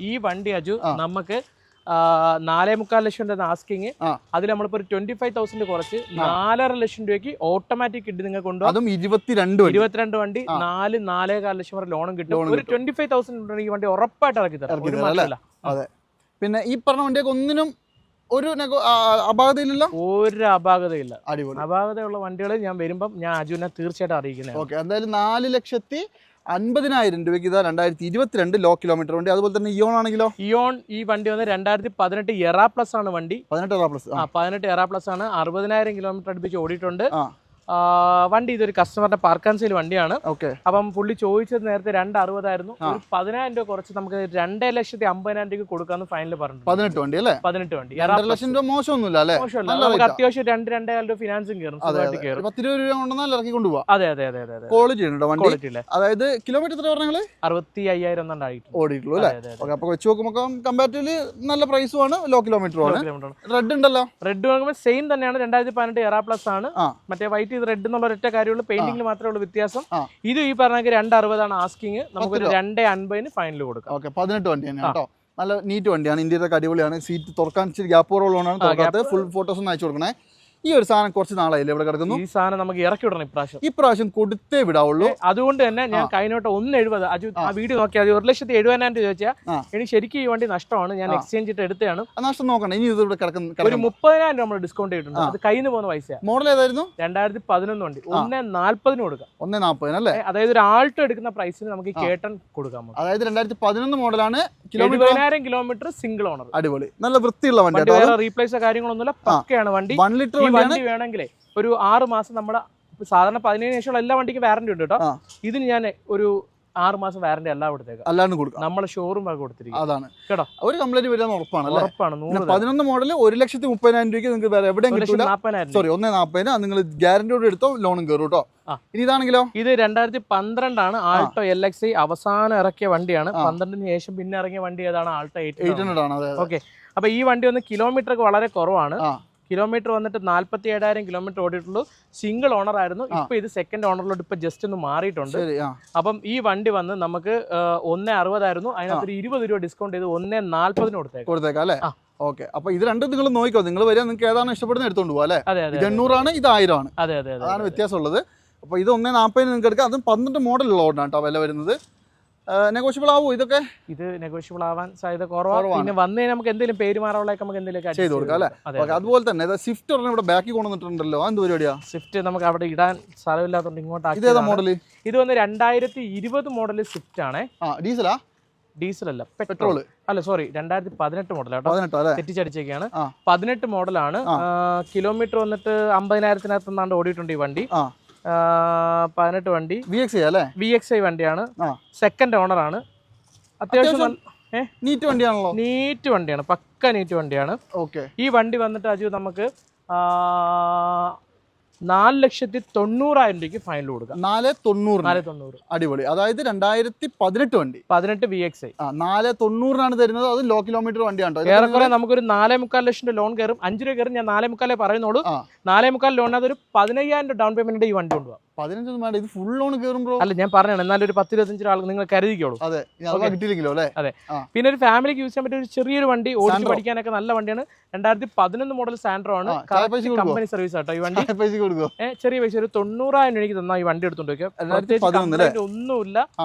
ഈ വണ്ടി അജു നമുക്ക് 4.25 ലക്ഷം ആസ്കിങ്, അതിൽ നമ്മളിപ്പോ 25,000 കുറച്ച് 4.5 ലക്ഷം രൂപയ്ക്ക് ഓട്ടോമാറ്റിക് കിട്ടി നിങ്ങൾക്ക് കൊണ്ടുപോകും. അതും 22 വണ്ടി 4-4.25 ലക്ഷം വരെ ലോണും കിട്ടും. ഒരു 25,000 ഈ വണ്ടി ഉറപ്പായിട്ട് ഇറക്കി തരാം. അതെ. പിന്നെ ഈ പറഞ്ഞ വണ്ടിയൊക്കെ ഒന്നിനും ഒരു അപാകതയില്ല, ഒരു അപാകതയില്ല. അപാകതയുള്ള വണ്ടികൾ ഞാൻ വരുമ്പം ഞാൻ അജുവിനെ തീർച്ചയായിട്ടും അറിയിക്കുന്നത്. ഓക്കെ, എന്തായാലും 4,50,000 രൂപയ്ക്ക് ഇതാ 2022 ലോ കിലോമീറ്റർ വണ്ടി. അതുപോലെ തന്നെ ഇയോൺ ആണെങ്കിലോ? ഇയോൺ ഈ വണ്ടി വന്ന് 2018 എറാ പ്ലസ് ആണ് വണ്ടി. 18 എറാ പ്ലസ് ആണ്. 60,000 കിലോമീറ്റർ അടുപ്പിച്ച് ഓടിയിട്ടുണ്ട്. വണ്ടി ഇതൊരു കസ്റ്റമറിന്റെ പാർക്ക് ആൻഡ് സെയിൽ വണ്ടിയാണ്. അപ്പം പുള്ളി ചോദിച്ചത് നേരത്തെ 260 ആയിരുന്നു. ഒരു 10,000 രൂപ കുറച്ച് നമുക്ക് 2,50,000 രൂപയ്ക്ക് കൊടുക്കാന്ന് ഫൈനൽ പറഞ്ഞു. 18 വണ്ടി അല്ലേ? 18 വണ്ടി. മോശമൊന്നുമില്ല അല്ലേ? മോശമല്ല. നമുക്ക് അത്യാവശ്യം 2,000 രൂപ ഫിനാൻസും കയറും. 10 രൂപ കൊണ്ടുവന്നാൽ ഇറക്കി കൊണ്ടുപോകാം. അതെ. ക്വാളിറ്റി ഉണ്ട് വണ്ടി. അതായത് കിലോമീറ്റർ എത്ര പറഞ്ഞാൽ 65,000 ഓടിയിട്ടുള്ളൂ അല്ലേ? അപ്പൊ വെച്ച് നോക്കുമ്പോൾ കമ്പാരിറ്റീവ്ലി നല്ല പ്രൈസും ആണ്, ലോ കിലോമീറ്ററും ആണ്. റെഡ് ഉണ്ടല്ലോ? റെഡ് നോക്കുമ്പോൾ സെയിം തന്നെയാണ്. 2018 എറാ പ്ലസ് ആണ്. മറ്റേ വൈറ്റ് ഇത് റെഡ് എന്നുള്ള ഒറ്റ കാര്യമുള്ളൂ. പെയിന്റിംഗിൽ മാത്രമേ ഉള്ളൂ വ്യത്യാസം. ഇത് ഈ പറഞ്ഞ 260 ആണ് ആസ്കിങ്. നമുക്ക് 250 ഫൈനൽ കൊടുക്കാം. 18 വണ്ടി തന്നെ കേട്ടോ. നല്ല നീറ്റ് വണ്ടിയാണ്. ഇന്ത്യയിലെ അടിപൊളിയാണ്. സീറ്റ് തുറക്കാൻ ഇച്ചിരി ഗ്യാപ്പ് കുറവുള്ളതാണ്. ഫുൾ ഫോട്ടോസ് ഒന്ന് അയച്ചു കൊടുക്കണേ. ഈ ഒരു സാധനം കുറച്ച് നാളായില്ലേ ഇവിടെ കിടക്കുന്നു. ഈ സാധനം നമുക്ക് ഇറക്കി വിടണം ഇപ്രാവശ്യം കൊടുത്തേ വിടാവുള്ളൂ. അതുകൊണ്ട് തന്നെ ഞാൻ കഴിഞ്ഞോട്ട് 170 അജു ആ വീഡിയോ നോക്കിയാൽ 1,70,000 ചോദിച്ചാൽ എനിക്ക് ശരിക്കും ഈ വണ്ടി നഷ്ടമാണ്. ഞാൻ എക്സ്ചേഞ്ച് ഇട്ട് എടുത്തതാണ്. നഷ്ടം നോക്കണം. ഇനി ഇത് ഇവിടെ കിടക്കുന്ന ഒരു 30,000 നമ്മൾ ഡിസ്കൗണ്ട് ചെയ്തിട്ടുണ്ട്. അത് കയ്യിൽ നിന്ന് പോകുന്ന പൈസ. മോഡൽ ഏതായിരുന്നു? 2011 വണ്ടി. 140 കൊടുക്കാം. 140 അല്ലേ? അതായത് ഒരു ആൾട്ടോ എടുക്കുന്ന പ്രൈസിന് നമുക്ക് ഈ കേട്ടൺ കൊടുക്കാം. അതായത് 2011 മോഡലാണ്. 70,000 കിലോമീറ്റർ സിംഗിൾ ഓണർ. അടിപൊളി, നല്ല വൃത്തിയുള്ള വണ്ടി. വേറെ റീപ്ലേസോ കാര്യങ്ങളൊന്നുമില്ല, പക്കയാണ് വണ്ടി. 1 ലിറ്റർ വണ്ടി വേണമെങ്കിലേ ഒരു 6 മാസം നമ്മുടെ സാധാരണ 17 ശേഷമുള്ള എല്ലാ വണ്ടിക്കും വാറന്റി ഉണ്ട് കേട്ടോ. ഇതിന് ഞാൻ ഒരു 6 മാസം വാറന്റി എല്ലാം കൊടുത്തേക്കാം. അല്ലാണ്ട് കൊടുക്കാം. നമ്മളെ ഷോറൂം ഒക്കെ കൊടുത്തിരിക്കും. അതാണ് കേട്ടോ. ഒരു കംപ്ലൈന്റ് വരാൻ ഉറപ്പാണ്. 11 മോഡൽ 1,30,000 രൂപയ്ക്ക് നിങ്ങൾക്ക് വേറെ എവിടെയും കിട്ടില്ല. സോറി 1,40,000 നിങ്ങൾ ഗ്യാരണ്ടിയോട് എടുത്തോ, ലോണും കയറും കേട്ടോ. ഇനി ഇതാണെങ്കിലോ? ഇത് 2012 ആണ്. ആൾട്ടോ LXi അവസാനം ഇറക്കിയ വണ്ടിയാണ്. 12 ശേഷം പിന്നെ ഇറങ്ങിയ വണ്ടി ഏതാണ്? ആൾട്ടോ 800 ആണ്. ഓക്കെ, അപ്പൊ ഈ വണ്ടി ഒന്ന് കിലോമീറ്റർ വളരെ കുറവാണ്. കിലോമീറ്റർ വന്നിട്ട് 47,000 കിലോമീറ്റർ ഓടിയിട്ടുള്ളൂ. സിംഗിൾ ഓണർ ആയിരുന്നു. ഇപ്പൊ ഇത് സെക്കൻഡ് ഓണറിലോട്ട് ഇപ്പൊ ജസ്റ്റ് ഒന്ന് മാറിയിട്ടുണ്ട്. അപ്പം ഈ വണ്ടി വന്ന് നമുക്ക് 160 ആയിരുന്നു. അതിനകത്ത് 20 രൂപ ഡിസ്കൗണ്ട് ചെയ്ത് 140 കൊടുത്തേക്കാം അല്ലേ? ഓക്കെ, അപ്പൊ ഇത് രണ്ടും നിങ്ങൾ നോക്കിക്കോ. നിങ്ങൾ വരിക, നിങ്ങൾക്ക് ഏതാണ് ഇഷ്ടപ്പെടുന്നത് എടുത്തോണ്ട് പോവാ അല്ലേ? ഇത് 800 ആണ്, ഇത് 1000 ആണ്. അതാണ് വ്യത്യാസമുള്ളത്. അപ്പൊ ഇത് 140 നിങ്ങൾക്ക് എടുക്കാം. അതും 12 മോഡൽ ഉള്ളതുകൊണ്ടാണ് കേട്ടോ വില വരുന്നത്. നെഗോഷ്യബിൾ ആവോ ഇതൊക്കെ? ഇത് നെഗോഷ്യബിൾ ആവാൻ സാധ്യത കുറവാണ്. പിന്നെ വന്നേ നമുക്ക് എന്തെങ്കിലും പേര് മാറാനുള്ളതൊക്കെ നമുക്ക് എന്തെങ്കിലും ചെയ്ത് കൊടുക്കാം അല്ലേ? അതുപോലെ തന്നെ സ്വിഫ്റ്റ് പറഞ്ഞാൽ ഇവിടെ ബാക്കി കൊണ്ടുവന്നിട്ടുണ്ടല്ലോ. എന്ത് പരിപാടിയാ? സ്വിഫ്റ്റ് നമുക്ക് അവിടെ ഇടാൻ സ്ഥലമില്ലാത്തതുകൊണ്ട് ഇങ്ങോട്ട്. ഇതേതാ മോഡൽ? ഇത് വന്ന് 2020 മോഡൽ സ്വിഫ്റ്റ് ആണ്. ഡീസലാ? ഡീസൽ അല്ല, പെട്രോൾ. അല്ല സോറി, 2018 മോഡലാട്ടോ, തെറ്റിച്ചടിച്ചേക്കാണ്. 18 മോഡലാണ്. കിലോമീറ്റർ വന്നിട്ട് 50,000-നകത്ത് ഓടിയിട്ടുണ്ട് ഈ വണ്ടി. 18 വണ്ടി VXi വണ്ടിയാണ്. സെക്കൻഡ് ഓണർ ആണ്. അത്യാവശ്യം നീറ്റ് വണ്ടിയാണല്ലോ. നീറ്റ് വണ്ടിയാണ്, പക്ക നീറ്റ് വണ്ടിയാണ്. ഈ വണ്ടി വന്നിട്ട് അജു നമുക്ക് 4,90,000 രൂപയ്ക്ക് ഫൈനൽ കൊടുക്കാം. 4,90,000. അടിപൊളി. അതായത് 2018 വണ്ടി, 18 VXi 4,90,000 തരുന്നത്. അത് ലോ കിലോമീറ്റർ വണ്ടിയാണ്. ഏറെക്കുറെ നമുക്കൊരു 4,45 ലക്ഷം രൂപ ലോൺ കയറും. 5 രൂപ കയറും. ഞാൻ 4,45 പറയുന്നുള്ളൂ. 4,45 ലോൺ, അതൊരു 15,000 ഡൗൺ പേയ്മെന്റ് ഈ വണ്ടി കൊണ്ടുപോകാം. 15 വേണ്ട, ഇത് ഫുൾ ലോൺ കയറും ബ്രോ. അല്ല, ഞാൻ പറഞ്ഞാണ്. എന്നാലും ഒരു 10-25 ആൾ നിങ്ങൾ കരുതിക്കോളൂ. അതെ, കിട്ടിയില്ലെങ്കിലോ അല്ലേ? അതെ. പിന്നെ ഒരു ഫാമിലിക്ക് യൂസ് ചെയ്യാൻ പറ്റിയ ഒരു ചെറിയൊരു വണ്ടി, ഓടിച്ച് പഠിക്കാനൊക്കെ നല്ല വണ്ടിയാണ്. 2011 മോഡൽ സാൻഡ്രോ ആണ്. കമ്പനി സർവീസ് ആട്ടോ ഈ വണ്ടി. ചെറിയ പൈസ ഒരു 90,000 രൂപയ്ക്ക് തന്നാൽ ഈ വണ്ടി എടുത്തോണ്ട് വെക്കാം. ഒന്നുമില്ല,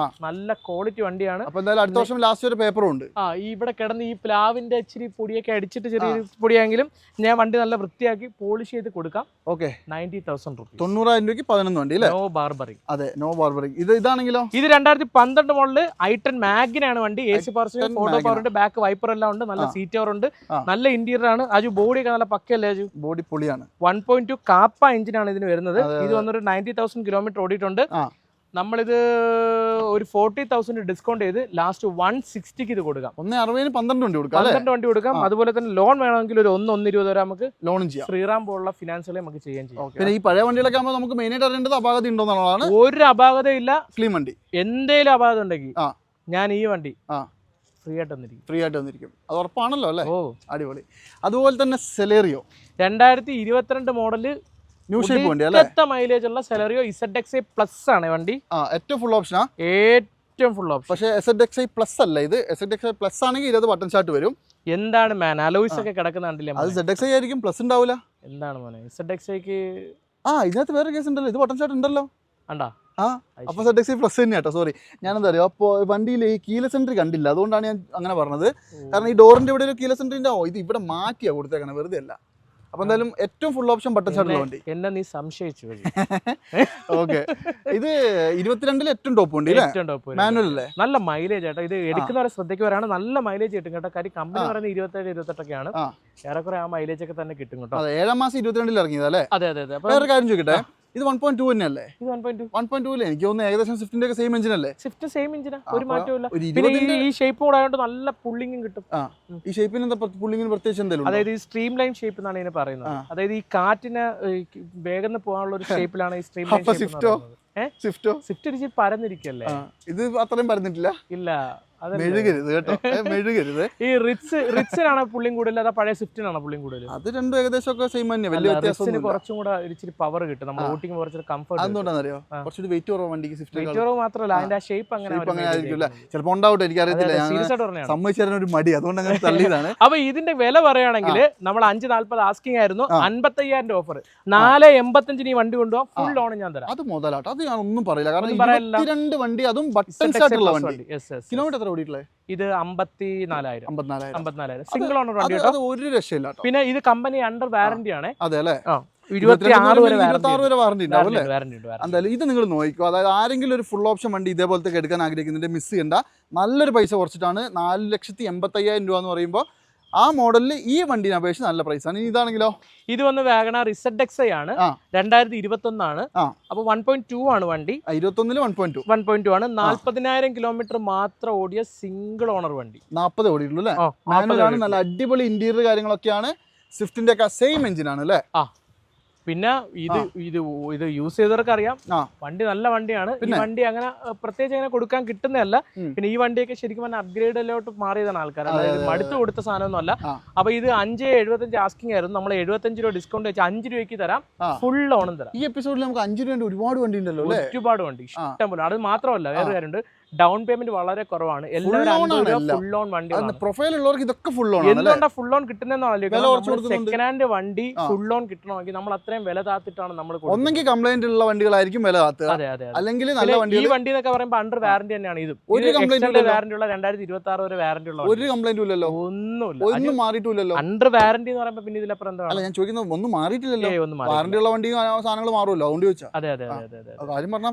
നല്ല ക്വാളിറ്റി വണ്ടിയാണ്. അടുത്ത വർഷം ലാസ്റ്റ് ഒരു പേപ്പറും ഉണ്ട്. ഈ ഇവിടെ കിടന്ന് ഈ പ്ലാവിന്റെ ഇച്ചിരി പൊടിയൊക്കെ അടിച്ചിട്ട് ചെറിയ പൊടിയാണെങ്കിലും ഞാൻ വണ്ടി നല്ല വൃത്തിയാക്കി പോളിഷ് ചെയ്ത് കൊടുക്കാം. 90,000 രൂപ. 90,000 രൂപയ്ക്ക് 11 വണ്ടി. അല്ലേ? നോ ബാർബറിംഗ്. അതെ, നോ ബാർബറിംഗ്. ഇതാണെങ്കിലോ? ഇത് 2012 മോഡല് i10 മാഗിനാണ് വണ്ടി. AC power steering, photo power ഉണ്ട്, ബാക്ക് വൈപ്പർ എല്ലാം ഉണ്ട്, നല്ല സീറ്റ് കവർ ഉണ്ട്, നല്ല ഇന്റീരിയർ ആണ്. അജു ബോഡി ഒക്കെ നല്ല പക്കല്ലേ അജു? ബോഡി പൊളിയാണ്. 1.2 കാപ്പ എഞ്ചിനാണ് ഇതിന് വരുന്നത്. ഇത് വന്നൊരു 90,000 കിലോമീറ്റർ ഓടിയിട്ടുണ്ട്. നമ്മളിത് ഒരു 40,000 ഡിസ്കൗണ്ട് ചെയ്ത് ലാസ്റ്റ് 160 ഇത് കൊടുക്കാം. 160 12 വണ്ടി കൊടുക്കാം. അതുപോലെ തന്നെ ലോൺ വേണമെങ്കിൽ ഒരു 1-1.20 വരെ നമുക്ക് ലോണും ചെയ്യാം. ശ്രീറാം പോലുള്ള ഫിനാൻസുകളെ നമുക്ക് ചെയ്യാൻ ചെയ്യാം. പിന്നെ ഈ പഴയ വണ്ടികളൊക്കെ ആകുമ്പോൾ നമുക്ക് മെയിനായിട്ട് അറിയേണ്ടത് അപാകത ഉണ്ടോ എന്നുള്ളതാണ്. ഒരു അപാകതയില്ല. ക്ലീൻ വണ്ടി. എന്തേലും അപാകത ഉണ്ടെങ്കിൽ ഞാൻ ഈ വണ്ടി ഫ്രീ ആയിട്ട് വന്നിരിക്കും. അത് ഉറപ്പാണല്ലോ അല്ലേ? ഓ, അടിപൊളി. അതുപോലെ തന്നെ സെലേറിയോ 2022 മോഡല് ന്യൂ ഷേപ്പ് വണ്ടി അല്ലേ? മൈലേജ് ഉള്ള സെലറിയോ ZXi പ്ലസ് ആണ് വണ്ടി. ഏറ്റവും ഫുൾ ഓപ്ഷനാ. ഏറ്റവും ഫുൾ ഓപ്ഷൻ. പക്ഷേ ZXi പ്ലസ് അല്ല ഇത്. ZXi പ്ലസ് ആണെങ്കിൽ 20 ബട്ടൺ സ്റ്റാർട്ട് വരും. എന്താണ് മാൻ, അലോയ്സ് ഒക്കെ കിടക്കുന്ന കണ്ടില്ലേ? അത് ZXi ആയിരിക്കും, പ്ലസ് ഉണ്ടാവില്ല. എന്താണ് മോനെ ZXiക്ക്? ഇതിനകത്ത് വേറെ കേസ് ഉണ്ടല്ലോ, ഇത് ബട്ടൺ സ്റ്റാർട്ട് ഉണ്ടല്ലോ. അണ്ടാ അപ്പോൾ ZXi പ്ലസ് തന്നെയാട്ടോ. സോറി, ഞാനെന്താ പറയുക, അപ്പോൾ വണ്ടിയിൽ ഈ കീലെസ് എൻട്രി കണ്ടില്ല, അതുകൊണ്ടാണ് ഞാൻ അങ്ങനെ പറഞ്ഞത്. കാരണം ഈ ഡോറിന്റെ ഇവിടെ ഒരു കീലെസ് എൻട്രി ഉണ്ടാവും, ഇത് ഇവിടെ മാറ്റിയാ കൊടുത്തേക്കണം, വെറുതെ അല്ല. അപ്പൊ എന്തായാലും ഏറ്റവും ഫുൾ ഓപ്ഷൻ ബട്ടൺ സ്റ്റാർട്ടുള്ള വണ്ടി. എന്നെ നീ സംശയിച്ചു. ഓക്കെ, ഇത് 22 ഏറ്റവും ടോപ്പ് വണ്ടി അല്ലേ? മാനുവൽ അല്ലേ? നല്ല മൈലേജ് ആട്ടോ. ഇത് എടുക്കുന്നവരെ ശ്രദ്ധിക്കുവാനാണ് നല്ല മൈലേജ് കിട്ടും കേട്ടോ. കാര്യം കമ്പനി പറയുന്നത് 27-28 ഏറെക്കുറെ ആ മൈലേജ് ഒക്കെ തന്നെ കിട്ടും കേട്ടോ. 7 മാസം 22 ഇറങ്ങിയത് അല്ലേ? അതെ. വേറെ കാര്യം ചോദിക്കട്ടെ, ഇത് 1.2 തന്നെയല്ലേ? ഇത് 1.2 അല്ലേ? എനിക്ക് തോന്നുന്നു ഏകദേശം സ്വിഫ്റ്റിന്റെ ഒക്കെ സെയിം എഞ്ചിൻ അല്ലേ? സ്വിഫ്റ്റ് സെയിം എഞ്ചിനാ, ഒരു മാറ്റവും ഇല്ല. ഈ ഷേപ്പ് കൂടെ ആയതുകൊണ്ട് നല്ല പുള്ളിങ്ങും കിട്ടും. ഈ ഷേപ്പിന് എന്താ പുള്ളിങ്ങിന് പ്രത്യേകിച്ച് എന്തെങ്കിലും? അതായത് ഈ സ്ട്രീം ലൈൻ ഷേപ്പ് എന്നാണ് ഇതിനെ പറയുന്നത്. അതായത് ഈ കാറ്റിന് വേഗം പോകാനുള്ള ഒരു ഷേപ്പിലാണ് ഈ സ്ട്രീം ലൈൻ. സ്വിഫ്റ്റ് ഇടിച്ച് പരന്നിരിക്കല്ലേ? ഇത് അത്രയും പരന്നിട്ടില്ല. ഇല്ല, മെഴുകരുത് കേട്ടോ, മെഴുകരുത്. ഈ റിച്ചിനാണ് പുള്ളിയും കൂടുതൽ, അതാ പഴയ സ്വിഫ്റ്റിനാണ് പുള്ളിയും കൂടുതൽ? അത് രണ്ടും ഏകദേശം ഒക്കെ സെയിം തന്നെ, വലിയ വ്യത്യാസം. കുറച്ചും കൂടെ ഇച്ചിരി പവർ കിട്ടും, നമ്മൾ ഓട്ടിങ് കുറച്ചൊരു കംഫർട്ട്. അതുകൊണ്ടാണെന്നറിയോ? കുറച്ചുകൂടി വെയിറ്റ് കുറവ് വണ്ടിക്ക്. വെയിറ്റ് കുറവ് മാത്രമല്ല, അതിന്റെ ആ ഷേപ്പ് അങ്ങനെ ആയിരിക്കില്ല. ചിലപ്പോൾ ഉണ്ടാവട്ടെ, എനിക്കറിയത്തില്ല. സമ്മതിച്ചു തരാൻ ഒരു മടി, അതുകൊണ്ട് അങ്ങനെ തള്ളിയതാണ്. അപ്പൊ ഇതിന്റെ വില പറയുകയാണെങ്കിൽ നമ്മൾ 540 ആസ്കിംഗ് ആയിരുന്നു, 55,000 ഓഫർ, 485 ഈ വണ്ടി കൊണ്ടുപോകാം, ഫുൾ ലോൺ ഞാൻ തരാം. അത് മുതലാട്ടോ, അത് ഞാൻ ഒന്നും പറയില്ല. കാരണം 22 വണ്ടി, അതും ബട്ടൺ സ്റ്റാർട്ട് ഉള്ള വണ്ടി. കിലോമീറ്റർ ഇത് 54,000 സിംഗിൾ ഓണർ വണ്ടി. ഒരു രക്ഷയില്ല. പിന്നെ ഇത് കമ്പനി അണ്ടർ വാറന്റി ആണ്. അതെ അല്ലേ? 26 വരെ വാറന്റി ഉണ്ടാവും അല്ലേ? എന്തായാലും ഇത് നിങ്ങൾ നോക്കിക്കോ. അതായത് ആരെങ്കിലും ഒരു ഫുൾ ഓപ്ഷൻ വണ്ടി ഇതേപോലത്തെ എടുക്കാൻ ആഗ്രഹിക്കുന്നുണ്ട്, മിസ് ചെയ്യണ്ട. നല്ലൊരു പൈസ കുറച്ചിട്ടാണ്. 4,85,000 രൂപ എന്ന് പറയുമ്പോൾ ആ മോഡലിൽ ഈ വണ്ടിനെ അപേക്ഷിച്ച് നല്ല പ്രൈസാണ്. ഇതാണെങ്കിലോ? ഇത് വന്ന് വാഗണാർ ZXi ആണ്, 2021 ആണ്. അപ്പൊ 1.2 ആണ് വണ്ടി. 21 1.2 ആണ്. 40,000 കിലോമീറ്റർ മാത്രം ഓടിയ സിംഗിൾ ഓണർ വണ്ടി. 40 ഓടിയിട്ടുള്ളൂ അല്ലേ? മാനുവലാണ്, നല്ല അടിപൊളി ഇന്റീരിയർ കാര്യങ്ങളൊക്കെയാണ്. സ്വിഫ്റ്റിന്റെ ഒക്കെ സെയിം എഞ്ചിനാണ് അല്ലേ? പിന്നെ ഇത് യൂസ് ചെയ്തവർക്ക് അറിയാം, വണ്ടി നല്ല വണ്ടിയാണ്. ഈ വണ്ടി അങ്ങനെ പ്രത്യേകിച്ച് അങ്ങനെ കൊടുക്കാൻ കിട്ടുന്നതല്ല. പിന്നെ ഈ വണ്ടിയൊക്കെ ശരിക്കും പറഞ്ഞാൽ അപ്ഗ്രേഡിലോട്ട് മാറിയതാണ് ആൾക്കാർ, അതായത് മടുത്ത് കൊടുത്ത സാധനമൊന്നും അല്ല. അപ്പൊ ഇത് 575 ആസ്കിംഗ് ആയിരുന്നു, നമ്മൾ 75 രൂപ ഡിസ്കൗണ്ട് വെച്ച് 5 രൂപയ്ക്ക് തരാം, ഫുൾ ലോണും തരാം. ഈ എപ്പിസോഡിൽ നമുക്ക് 5 രൂപ ഒരുപാട് വണ്ടി ഉണ്ടല്ലോ, ഒരുപാട് വണ്ടി ഇഷ്ടം പോലെ. അത് മാത്രമല്ല, വേറെ കാര്യമുണ്ട്, ഡൗൺ പേയ്മെന്റ് വളരെ കുറവാണ്. എല്ലാവരും ഫുൾ ലോൺ വണ്ടി. പ്രൊഫൈൽ ഉള്ളവർക്ക് ഇതൊക്കെ ഫുൾ ലോൺ. എന്തുകൊണ്ടാണ് ഫുൾ ലോൺ കിട്ടുന്നതെന്ന്? സെക്കൻഡ് ഹാൻഡ് വണ്ടി ഫുൾ ലോൺ കിട്ടണമെങ്കിൽ നമ്മൾ അത്രയും വില താത്തിട്ടാണ് നമ്മൾ. ഒന്നെങ്കിൽ കംപ്ലൈന്റ് ഉള്ള വണ്ടികളായിരിക്കും വില താത്തുക, അല്ലെങ്കിൽ നല്ല വണ്ടി. ഈ വണ്ടി എന്നൊക്കെ പറയുമ്പോൾ അണ്ടർ വാറന്റി തന്നെയാണ്. ഇത് ഒരു കംപ്ലൈന്റ് വാറന്റി ഉള്ള 2026 വരെ വാറന്റി ഉള്ള ഒരു കംപ്ലൈന്റും ഇല്ലല്ലോ, ഒന്നും മാറിയിട്ടില്ലല്ലോ. അണ്ടർ വാറന്റി എന്ന് പറയുമ്പോൾ പിന്നെ ഇതിലപ്പുറം എന്താ? അല്ല, ഞാൻ ചോദിക്കുന്നത് ഒന്നും മാറിയിട്ടില്ലല്ലോ. വാറന്റി ഉള്ള വണ്ടി സാധനങ്ങൾ മാറുമല്ലോ, അതുകൊണ്ട് ചോദിച്ചാ. അതെ.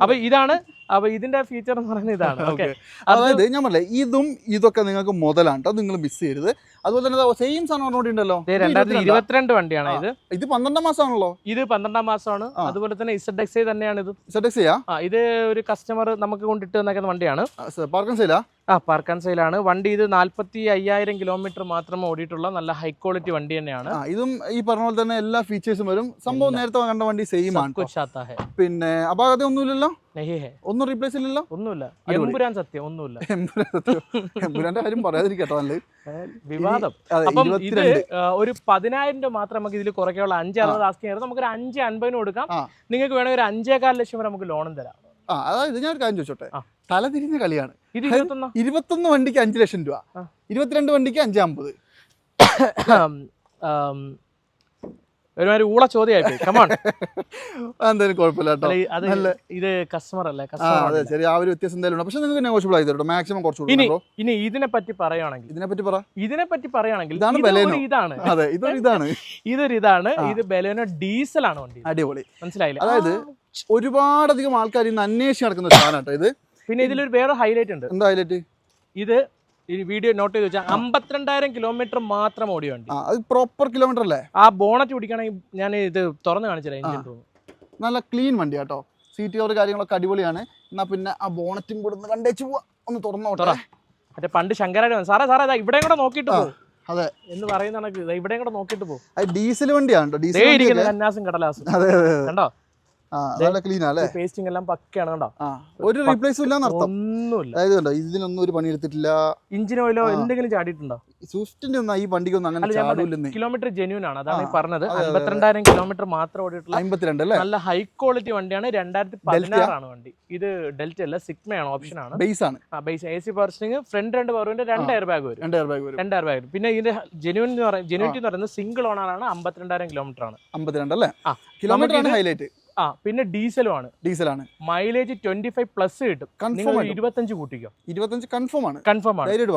അപ്പൊ ഇതാണ്, അപ്പൊ ഇതിന്റെ ഫീച്ചർ എന്ന് പറയുന്നത് ഇതാണ്. അതായത് ഞാൻ പറഞ്ഞില്ലേ, ഇതൊക്കെ നിങ്ങൾക്ക് മുതലാണ്, അത് നിങ്ങൾ മിസ് ചെയ്യരുത്. അതുപോലെ തന്നെ സെയിം സാധനം പറഞ്ഞോണ്ടിണ്ടല്ലോ, 2022 വണ്ടിയാണ് ഇത്. ഇത് 12 മാസമാണല്ലോ. ഇത് 12 മാസമാണ്. അതുപോലെ തന്നെ ZXi തന്നെയാണ് ഇത്. ZXi ഇത് ഒരു കസ്റ്റമർ നമുക്ക് കൊണ്ടിട്ട് തന്നേക്കുന്ന വണ്ടിയാണ്. പാർക്ക് ആൻഡ് സെയിലാ? പാർക്ക് ആൻഡ് സെയിലാണ് വണ്ടി. ഇത് 45,000 കിലോമീറ്റർ മാത്രം ഓടിയിട്ടുള്ള നല്ല ഹൈ ക്വാളിറ്റി വണ്ടി തന്നെയാണ്. ഇതും ഈ പറഞ്ഞ പോലെ തന്നെ എല്ലാ ഫീച്ചേഴ്സും വരും. സംഭവം നേരത്തെ കണ്ട വണ്ടി സെയിം ആണ്. പിന്നെ അപാകത ഒന്നുമില്ലല്ലോ, ഒന്നും റീപ്ലേസ് ഇല്ലല്ലോ, ഒന്നുമില്ല. എമ്പുരാൻ സത്യം ഒന്നുമില്ല. എമ്പുരാന്റെ കാര്യം പറയാതിരിക്കട്ടോ, നല്ല വിവാദം. അപ്പം ഇത് ഒരു 10,000 രൂപ മാത്രം നമുക്ക് ഇതിൽ കുറയ്ക്കാനുള്ള 560 ആസ്കിംഗ് ആയിരുന്നു. നമുക്കൊരു 550 കൊടുക്കാം. നിങ്ങൾക്ക് വേണമെങ്കിൽ ഒരു 5.25 ലക്ഷം വരെ നമുക്ക് ലോണും തരാം. അതായത് ഞാൻ ഒരു കാര്യം ചോദിച്ചോട്ടെ, തല തിരിഞ്ഞ കളിയാണ്. ഇത് 21 വണ്ടിക്ക് 5 ലക്ഷം രൂപ, 22 വണ്ടിക്ക് 550. ഒരുമാതിരി ഊള ചോദ്യമായി കമോൺ. എന്തായാലും കുഴപ്പമില്ല കേട്ടോ. അത് ഇത് കസ്റ്റമർ അല്ലേ, അതെ ശരി, ആ ഒരു വ്യത്യാസം എന്തായാലും ഉണ്ട്. പക്ഷെ നിങ്ങൾക്ക് നെഗോഷ്യബിൾ ആയി തരും മാക്സിമം കുറച്ച്. ഇനി ഇതിനെ പറ്റി പറയുകയാണെങ്കിൽ ഇതാണ് അതെ ഇതാണ് ഇത് ബലേനോ ഡീസലാണ് വണ്ടി. അടിപൊളി, മനസ്സിലായില്ലേ? അതായത് ഒരുപാടധികം ആൾക്കാർ ഇന്ന് അന്വേഷിച്ച് നടക്കുന്ന ഒരു സാധനം കേട്ടോ ഇത്. പിന്നെ ഇതിലൊരു വേറെ ഹൈലൈറ്റ് ഉണ്ട്. എന്താ ഹൈലൈറ്റ്? ഇത് ഈ വീഡിയോ നോട്ട് ചെയ്ത് വെച്ചാൽ 52,000 കിലോമീറ്റർ മാത്രം ഓടിയ വണ്ടി. അത് പ്രോപ്പർ കിലോമീറ്റർ അല്ലേ? ആ ബോണറ്റ് പിടിക്കണമെങ്കിൽ ഞാൻ ഇത് തുറന്ന് കാണിച്ചില്ല. എഞ്ചിൻ റൂം നല്ല ക്ലീൻ വണ്ടി കേട്ടോ. സീറ്റ് കവർ കാര്യങ്ങളൊക്കെ അടിപൊളിയാണ്. എന്നാ പിന്നെ ആ ബോണറ്റും കൂടെ ഒന്ന് കണ്ടേച്ച് പോവാ, ഒന്ന് തുറന്നോട്ടെ. മറ്റേ പണ്ട് ശങ്കരായിട്ട് സാറേ ഇവിടെയും കൂടെ നോക്കിയിട്ട് പോകും. അതെ എന്ന് പറയുന്ന ഇവിടെയും കൂടെ നോക്കിയിട്ട് പോകും. ഡീസൽ വണ്ടിയാണ് കേട്ടോ. ഡീസൽ കന്നാസും കടലാസും അതെ കണ്ടോ, നല്ല ക്ലീൻ അല്ലേ? പേസ്റ്റിംഗ് എല്ലാം പക്കയാണ് കണ്ടോ. ഒരു റീപ്ലേസും ഇല്ല എന്നർത്ഥം. ഒന്നുമില്ല. അതായത് കണ്ടോ, ഇതിനൊന്നും ഒരു പണി എടുത്തിട്ടില്ല. എഞ്ചിൻ ഓയിലോ എന്തെങ്കിലും ചാടിയിട്ടുണ്ടോ? സ്വിഫ്റ്റിന്റെ ഒന്നും ഈ വണ്ടിക്കൊന്നും അങ്ങനെ ചാടില്ലെന്നേ. കിലോമീറ്റർ ജെന്യൂൻ ആണ്, അതാണ് ഈ പറഞ്ഞത്. 52,000 കിലോമീറ്റർ മാത്രം ഓടിയിട്ടുള്ള 52 അല്ലേ? നല്ല ഹൈ ക്വാളിറ്റി വണ്ടിയാണ്. 2016 ആണ് വണ്ടി. ഇത് ഡെൽറ്റ അല്ല, സിഗ്മയാണ്, ഓപ്ഷൻ ആണ്, ബേസ് ആണ്. Base AC power steering, front 2 പവറിന്റെ 2 എയർ ബാഗ് വരും. 2 എയർ ബാഗ്. പിന്നെ ഇതിന്റെ ജെന്യൂനിറ്റി എന്ന് പറയുന്നത് സിംഗിൾ ഓണർ ആണ്. 52,000 കിലോമീറ്റർ ആണ്. 52 അല്ലേ? കിലോമീറ്റർ ആണ് ഹൈലൈറ്റ്. പിന്നെ ഡീസലാണ്. മൈലേജ് 25+ കിട്ടും. 25 കൂട്ടിക്കോ. 25 കൺഫേം ആണ്.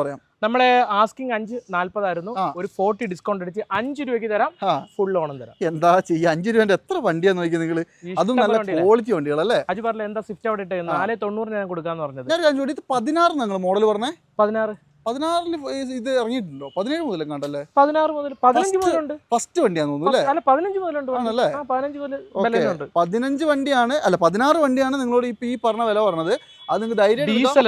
പറയാം. നമ്മളെ ആസ്കിങ് 540 ആയിരുന്നു. ഒരു 40 ഡിസ്കൗണ്ട് അടിച്ച് 5 രൂപയ്ക്ക് തരാം, ഫുൾ ഓണം തരാം. എന്താ ചെയ്യാ, 5 രൂപന്റെ എത്ര വണ്ടിയാന്ന് നോക്കി നിങ്ങള്. അതും നല്ല ക്വാളിറ്റി വണ്ടികളല്ലേ? അജു പറഞ്ഞില്ല എന്താ സ്വിഫ്റ്റ് അവിടെ ഇട്ടേ 490 ഞാൻ കൊടുക്കാന്ന് പറഞ്ഞത്. ഞാൻ 16 നിങ്ങൾ മോഡൽ പറഞ്ഞേ. 16 ഇത് ഇറങ്ങിയിട്ടുണ്ടോ? 17 മുതൽ കണ്ടല്ലേ? 16 മുതൽ 15 മുതലുണ്ട്. ഫസ്റ്റ് വണ്ടിയാന്ന് തോന്നുന്നു അല്ലേ? 15 മുതലുണ്ട്. 15 വണ്ടിയാണ്, അല്ല 16 വണ്ടിയാണ് നിങ്ങളോട് ഇപ്പൊ ഈ പറഞ്ഞ വില പറഞ്ഞത്. അത് നിങ്ങൾക്ക് ധൈര്യം ഡീസൽ,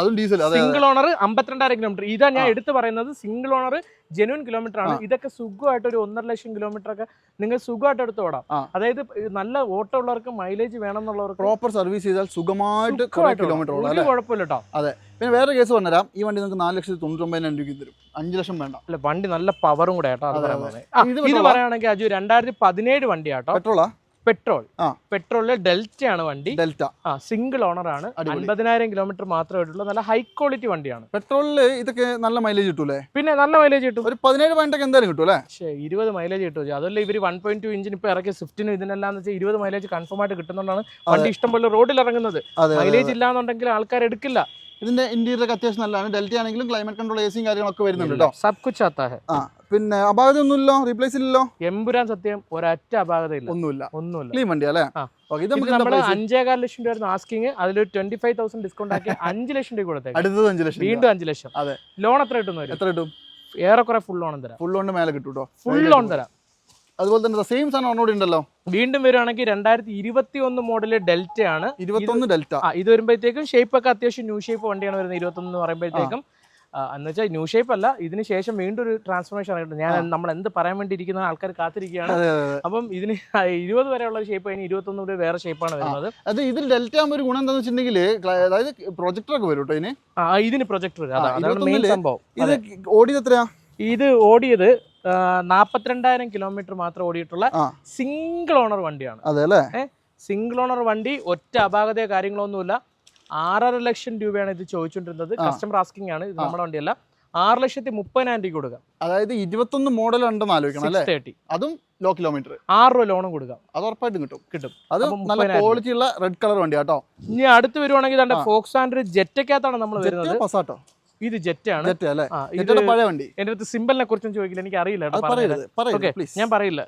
അതും ഡീസൽ. Single owner 52,000 kilometre. ഇതാ ഞാൻ എടുത്ത് പറയുന്നത്. സിംഗിൾ ഓണർ ജെന്യൂൻ കിലോമീറ്റർ ആണ്. ഇതൊക്കെ സുഖമായിട്ട് ഒരു 1.5 ലക്ഷം കിലോമീറ്റർ ഒക്കെ നിങ്ങൾ സുഖമായിട്ട് എടുത്ത് ഓടാം. അതായത് നല്ല ഓട്ടം ഉള്ളവർക്ക്, മൈലേജ് വേണം എന്നുള്ളവർക്ക് പ്രോപ്പർ സർവീസ് ചെയ്താൽ സുഖമായിട്ട് കിലോമീറ്റർ ഓടാം. കുഴപ്പമില്ല കേട്ടോ. അതെ. പിന്നെ വേറെ കേസ് പറഞ്ഞുതരാം. ഈ വണ്ടി നിങ്ങൾക്ക് 4,99,000 രൂപയ്ക്ക് തരും. 5 ലക്ഷം വേണ്ട. അല്ല, വണ്ടി നല്ല പവറും കൂടെ കേട്ടോ. ഇത് പറയുകയാണെങ്കിൽ അജു 2017 വണ്ടിയാട്ടോ. പെട്രോളില് ഡെൽറ്റയാണ് വണ്ടി. സിംഗിൾ ഓണർ ആണ്. 50,000 കിലോമീറ്റർ മാത്രമേ ഉള്ളൂ. നല്ല ഹൈ ക്വാളിറ്റി വണ്ടിയാണ്. പെട്രോളില് ഇതൊക്കെ നല്ല മൈലേജ് കിട്ടൂലേ? പിന്നെ നല്ല മൈലേജ് കിട്ടും. ഒരു 17 പോയിന്റ് എന്തായാലും കിട്ടും അല്ലേ? 20 മൈലേജ് കിട്ടും. അതല്ല ഇവര് 1.2 ഇഞ്ചിന് ഇപ്പൊ ഇറക്കിയ സ്വിഫ്റ്റിന് ഇതിനെല്ലാം 20 മൈലേജ് കൺഫേം ആയിട്ട് കിട്ടുന്നതാണ്. വണ്ടി ഇഷ്ടം പോലെ റോഡിൽ ഇറങ്ങുന്നത്. മൈലേജ് ഇല്ലാന്നുണ്ടെങ്കിൽ ആൾക്കാർ എടുക്കില്ല. ഇതിന്റെ ഇന്റീരിയർ അത്യാവശ്യം നല്ലതാണ്. ഡെൽറ്റ ആണെങ്കിലും ക്ലൈമറ്റ് കൺട്രോൾ AC കാര്യങ്ങളൊക്കെ വരുന്നുണ്ട് കേട്ടോ. സബ് കുച്ച് ആത്താ ഹൈ. പിന്നെ അപാകത ഒന്നുമില്ലോ, റീപ്ലേസ് ഇല്ലല്ലോ. എമ്പുരാൻ സത്യം ഒരൊറ്റ അപാകത ഇല്ല. ഒന്നുമില്ല. ക്ലീൻ വണ്ടി അല്ലേ? നമ്മൾ 5.25 ലക്ഷം രൂപ ആസ്കിങ്, അതിലൊരു 25,000 ഡിസ്കൗണ്ട് ആക്കി 5 ലക്ഷം രൂപ കൊടുത്തേക്ക്. അടുത്തത് 5 ലക്ഷം, വീണ്ടും 5 ലക്ഷം. അതെ. ലോൺ എത്ര കിട്ടും? ഏറെക്കുറെ ഫുൾ ലോൺ തരാം. ഫുൾ ലോണിന് മേലെ കിട്ടും. ഫുൾ ലോൺ തരാം. അതുപോലെ തന്നെ സെയിം സാധനം ഒന്നുകൂടി ഉണ്ടല്ലോ. വീണ്ടും വരുവാണെങ്കിൽ 2021 മോഡല് ഡെൽറ്റ ആണ്. 21 ഡെൽറ്റ. ഇത് വരുമ്പോഴത്തേക്കും ഷേപ്പ് ഒക്കെ അത്യാവശ്യം ന്യൂ ഷേപ്പ് വണ്ടിയാണ് വരുന്നത്. 21 എന്ന് പറയുമ്പോഴത്തേക്കും എന്ന് വെച്ചാൽ ന്യൂ ഷേപ്പ് അല്ല, ഇതിന് ശേഷം വീണ്ടും ഒരു ട്രാൻസ്ഫോർമേഷൻ ആയിട്ട് നമ്മൾ എന്ത് പറയാൻ വേണ്ടി ഇരിക്കുന്ന ആൾക്കാർ കാത്തിരിക്കുകയാണ്. അപ്പം ഇതിന് 20 വരെയുള്ള ഷേപ്പ് കഴിഞ്ഞ് 21 കൂടി വേറെ ഷേപ്പാണ് വരുന്നത്. അത് ഇതിൽ ഡെൽറ്റ ആകുമ്പോൾ ഒരു ഗുണം എന്താണെന്ന് വെച്ചിട്ടുണ്ടെങ്കിൽ, അതായത് പ്രൊജക്ടർ ഒക്കെ വരും കേട്ടോ. ഇതിന് പ്രൊജക്ടർ അതാണ് മെയിൻ സംഭവം. ഇത് ഓടിയത് എത്രയാ? ഇത് ഓടിയത് 42,000 കിലോമീറ്റർ മാത്രം ഓടിയിട്ടുള്ള സിംഗിൾ ഓണർ വണ്ടിയാണ്. സിംഗിൾ ഓണർ വണ്ടി, ഒറ്റ അപാകതയോ കാര്യങ്ങളൊന്നുമില്ല. 6.5 ലക്ഷം രൂപയാണ് ഇത് ചോദിച്ചുകൊണ്ടിരുന്നത്. കസ്റ്റമർ ആസ്കിംഗ് ആണ്. ഇത് നമ്മുടെ വണ്ടിയല്ല. 6,30,000 രൂപ കൊടുക്കാം. അതായത് 21 മോഡൽ ഉണ്ടെന്ന് ആലോചിക്കണം അല്ലേ? 30. അതും ലോ കിലോമീറ്റർ. 6 രൂപ ലോണും കൊടുക്കാം. അത് ഉറപ്പായിട്ടും കിട്ടും. അത് നല്ല ക്വാളിറ്റി ഉള്ള റെഡ് കളർ വണ്ടി കേട്ടോ. ഇനി അടുത്ത് വരുവാണെങ്കിൽ ഫോക്സാൻഡർ ജെറ്റക്കകത്താണ് നമ്മൾ വരുന്നത്. ഇത് ജെറ്റ് ആണ്. ഇത് പഴയ വണ്ടി. എന്റെ അടുത്ത് സിമ്പിളിനെ കുറിച്ചും ചോദിക്കില്ല, എനിക്ക് അറിയില്ല. ഞാൻ പറയില്ല.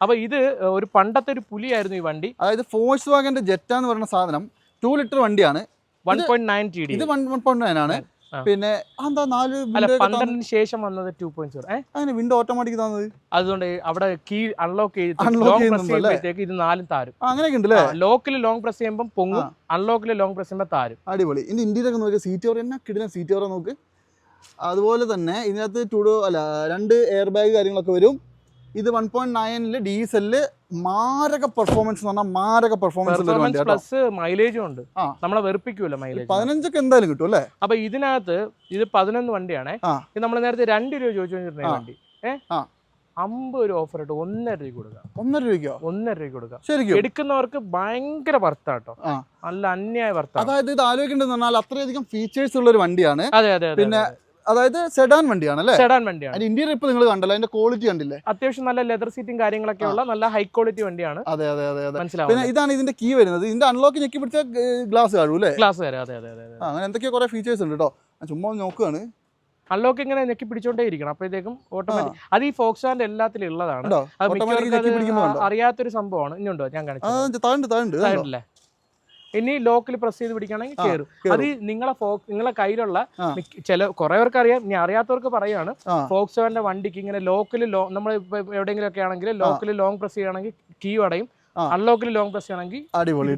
അപ്പൊ ഇത് ഒരു പണ്ടത്തെ ഒരു പുലിയായിരുന്നു ഈ വണ്ടി. അതായത് ഫോഴ്സ് വാഗന്റെ ജെറ്റ എന്ന് പറയുന്ന സാധനം 2 ലിറ്റർ വണ്ടിയാണ്. 1.9 TD. ഇത് 1.9 ആണ്. പിന്നെ എന്താ 12 ശേഷം വന്നത് 2.0. അങ്ങനെ വിൻഡോ ഓട്ടോമാറ്റിക് തന്നത്. അതുകൊണ്ട് അവിടെ കീ അൺലോക്ക് ചെയ്യുമ്പോഴത്തേക്ക് ഇത് 4 താരും. അങ്ങനെയൊക്കെ ഉണ്ടല്ലേ? ലോക്കിൽ ലോങ് പ്രസ് ചെയ്യുമ്പോൾ പൊങ്ങും, അൺലോക്കിൽ ലോങ് പ്രസ് ചെയ്യുമ്പോൾ താരും. അടിപൊളി. ഇനി ഇന്ത്യയിലൊക്കെ നോക്കിയ സീറ്റ് കവർ എന്നാ കിടിലൻ സീറ്റ് കവർ നോക്ക്. അതുപോലെ തന്നെ ഇതിനകത്ത് 2 എയർ ബാഗ് കാര്യങ്ങളൊക്കെ വരും. ഇത് 1.9 ഡീസലില് മാരക പെർഫോമൻസ് എന്ന് പറഞ്ഞാൽ മാരക പെർഫോമൻസ് പ്ലസ് മൈലേജും ഉണ്ട്. നമ്മളെ വെറുപ്പിക്കൂല മൈലേജ്. 15 എന്തായാലും കിട്ടും അല്ലേ? അപ്പൊ ഇതിനകത്ത് ഇത് 11 വണ്ടിയാണേ. ഇത് നമ്മൾ നേരത്തെ 2 രൂപ ചോദിച്ചുകൊണ്ടിരുന്ന വണ്ടി 50 രൂപ ഓഫർ ഇട്ട് 1.5 രൂപ കൊടുക്കാം. 1.5 രൂപയ്ക്കോ? 1.5 രൂപ കൊടുക്കാം. ശരിക്കും എടുക്കുന്നവർക്ക് ഭയങ്കര വർത്താട്ടോ. നല്ല അന്യായ വർത്ത. അതായത് ഇത് ആലോചിക്കേണ്ടതെന്ന് പറഞ്ഞാൽ അത്രയധികം ഫീച്ചേഴ്സ് ഉള്ള ഒരു വണ്ടിയാണ്. അതെ. പിന്നെ അതായത് സെഡാൻ വണ്ടിയാണ് അല്ലേ? സെഡാൻ വണ്ടിയാണ്. അതിന്റെ ഇന്റീരിയർ ഇപ്പൊ നിങ്ങൾ കണ്ടല്ലോ, അതിന്റെ ക്വാളിറ്റി കണ്ടില്ലേ? അത്യാവശ്യം നല്ല ലെതർ സീറ്റും കാര്യങ്ങളൊക്കെ ഉള്ള നല്ല ഹൈ ക്വാളിറ്റി വണ്ടിയാണ്. അതെ അതെ അതെ അതെ. മനസ്സിലാവും. പിന്നെ ഇതാണ് ഇതിന്റെ കീ വരുന്നത്. ഇതിന്റെ അൺലോക്ക് ഞെക്കി പിടിച്ച ഗ്ലാസ് കാണും അല്ലേ? ഗ്ലാസ് വരെ. അതെ അതെ അതെ. അങ്ങനെ എന്തൊക്കെയോ കുറെ ഫീച്ചേഴ്സ് ഉണ്ട് കേട്ടോ. ചുമ്മാ നോക്കുകയാണ്. അൺലോക്ക് ഇങ്ങനെ ഞെക്കി പിടിച്ചോണ്ടേ ഇരിക്കണം, അപ്പോഴത്തേക്കും ഓട്ടോമാറ്റിക്. അത് ഈ ഫോക്സ്വാഗന്റെ എല്ലാത്തിലും ഉള്ളതാണ്. അത് അറിയാത്തൊരു സംഭവമാണ്. ഇനിയുണ്ടോ? ഞാൻ കാണിച്ചു. ഇനി ലോക്കിൽ പ്രസ് ചെയ്ത് പിടിക്കുകയാണെങ്കിൽ കയറും. അത് നിങ്ങളെ കയ്യിലുള്ള കുറെ പേർക്ക് അറിയാം, ഇനി അറിയാത്തവർക്ക് പറയാണ്. ഫോക്സ്വാഗന്റെ വണ്ടിക്ക് ഇങ്ങനെ ലോക്കിൽ നമ്മൾ എവിടെയെങ്കിലും ഒക്കെ ആണെങ്കിൽ ലോക്കിൽ ലോങ് പ്രസ് ചെയ്യുകയാണെങ്കിൽ കീ അടയും, അൺലോക്കിൽ ലോങ് പ്രസ് ചെയ്യണമെങ്കിൽ അടിപൊളി.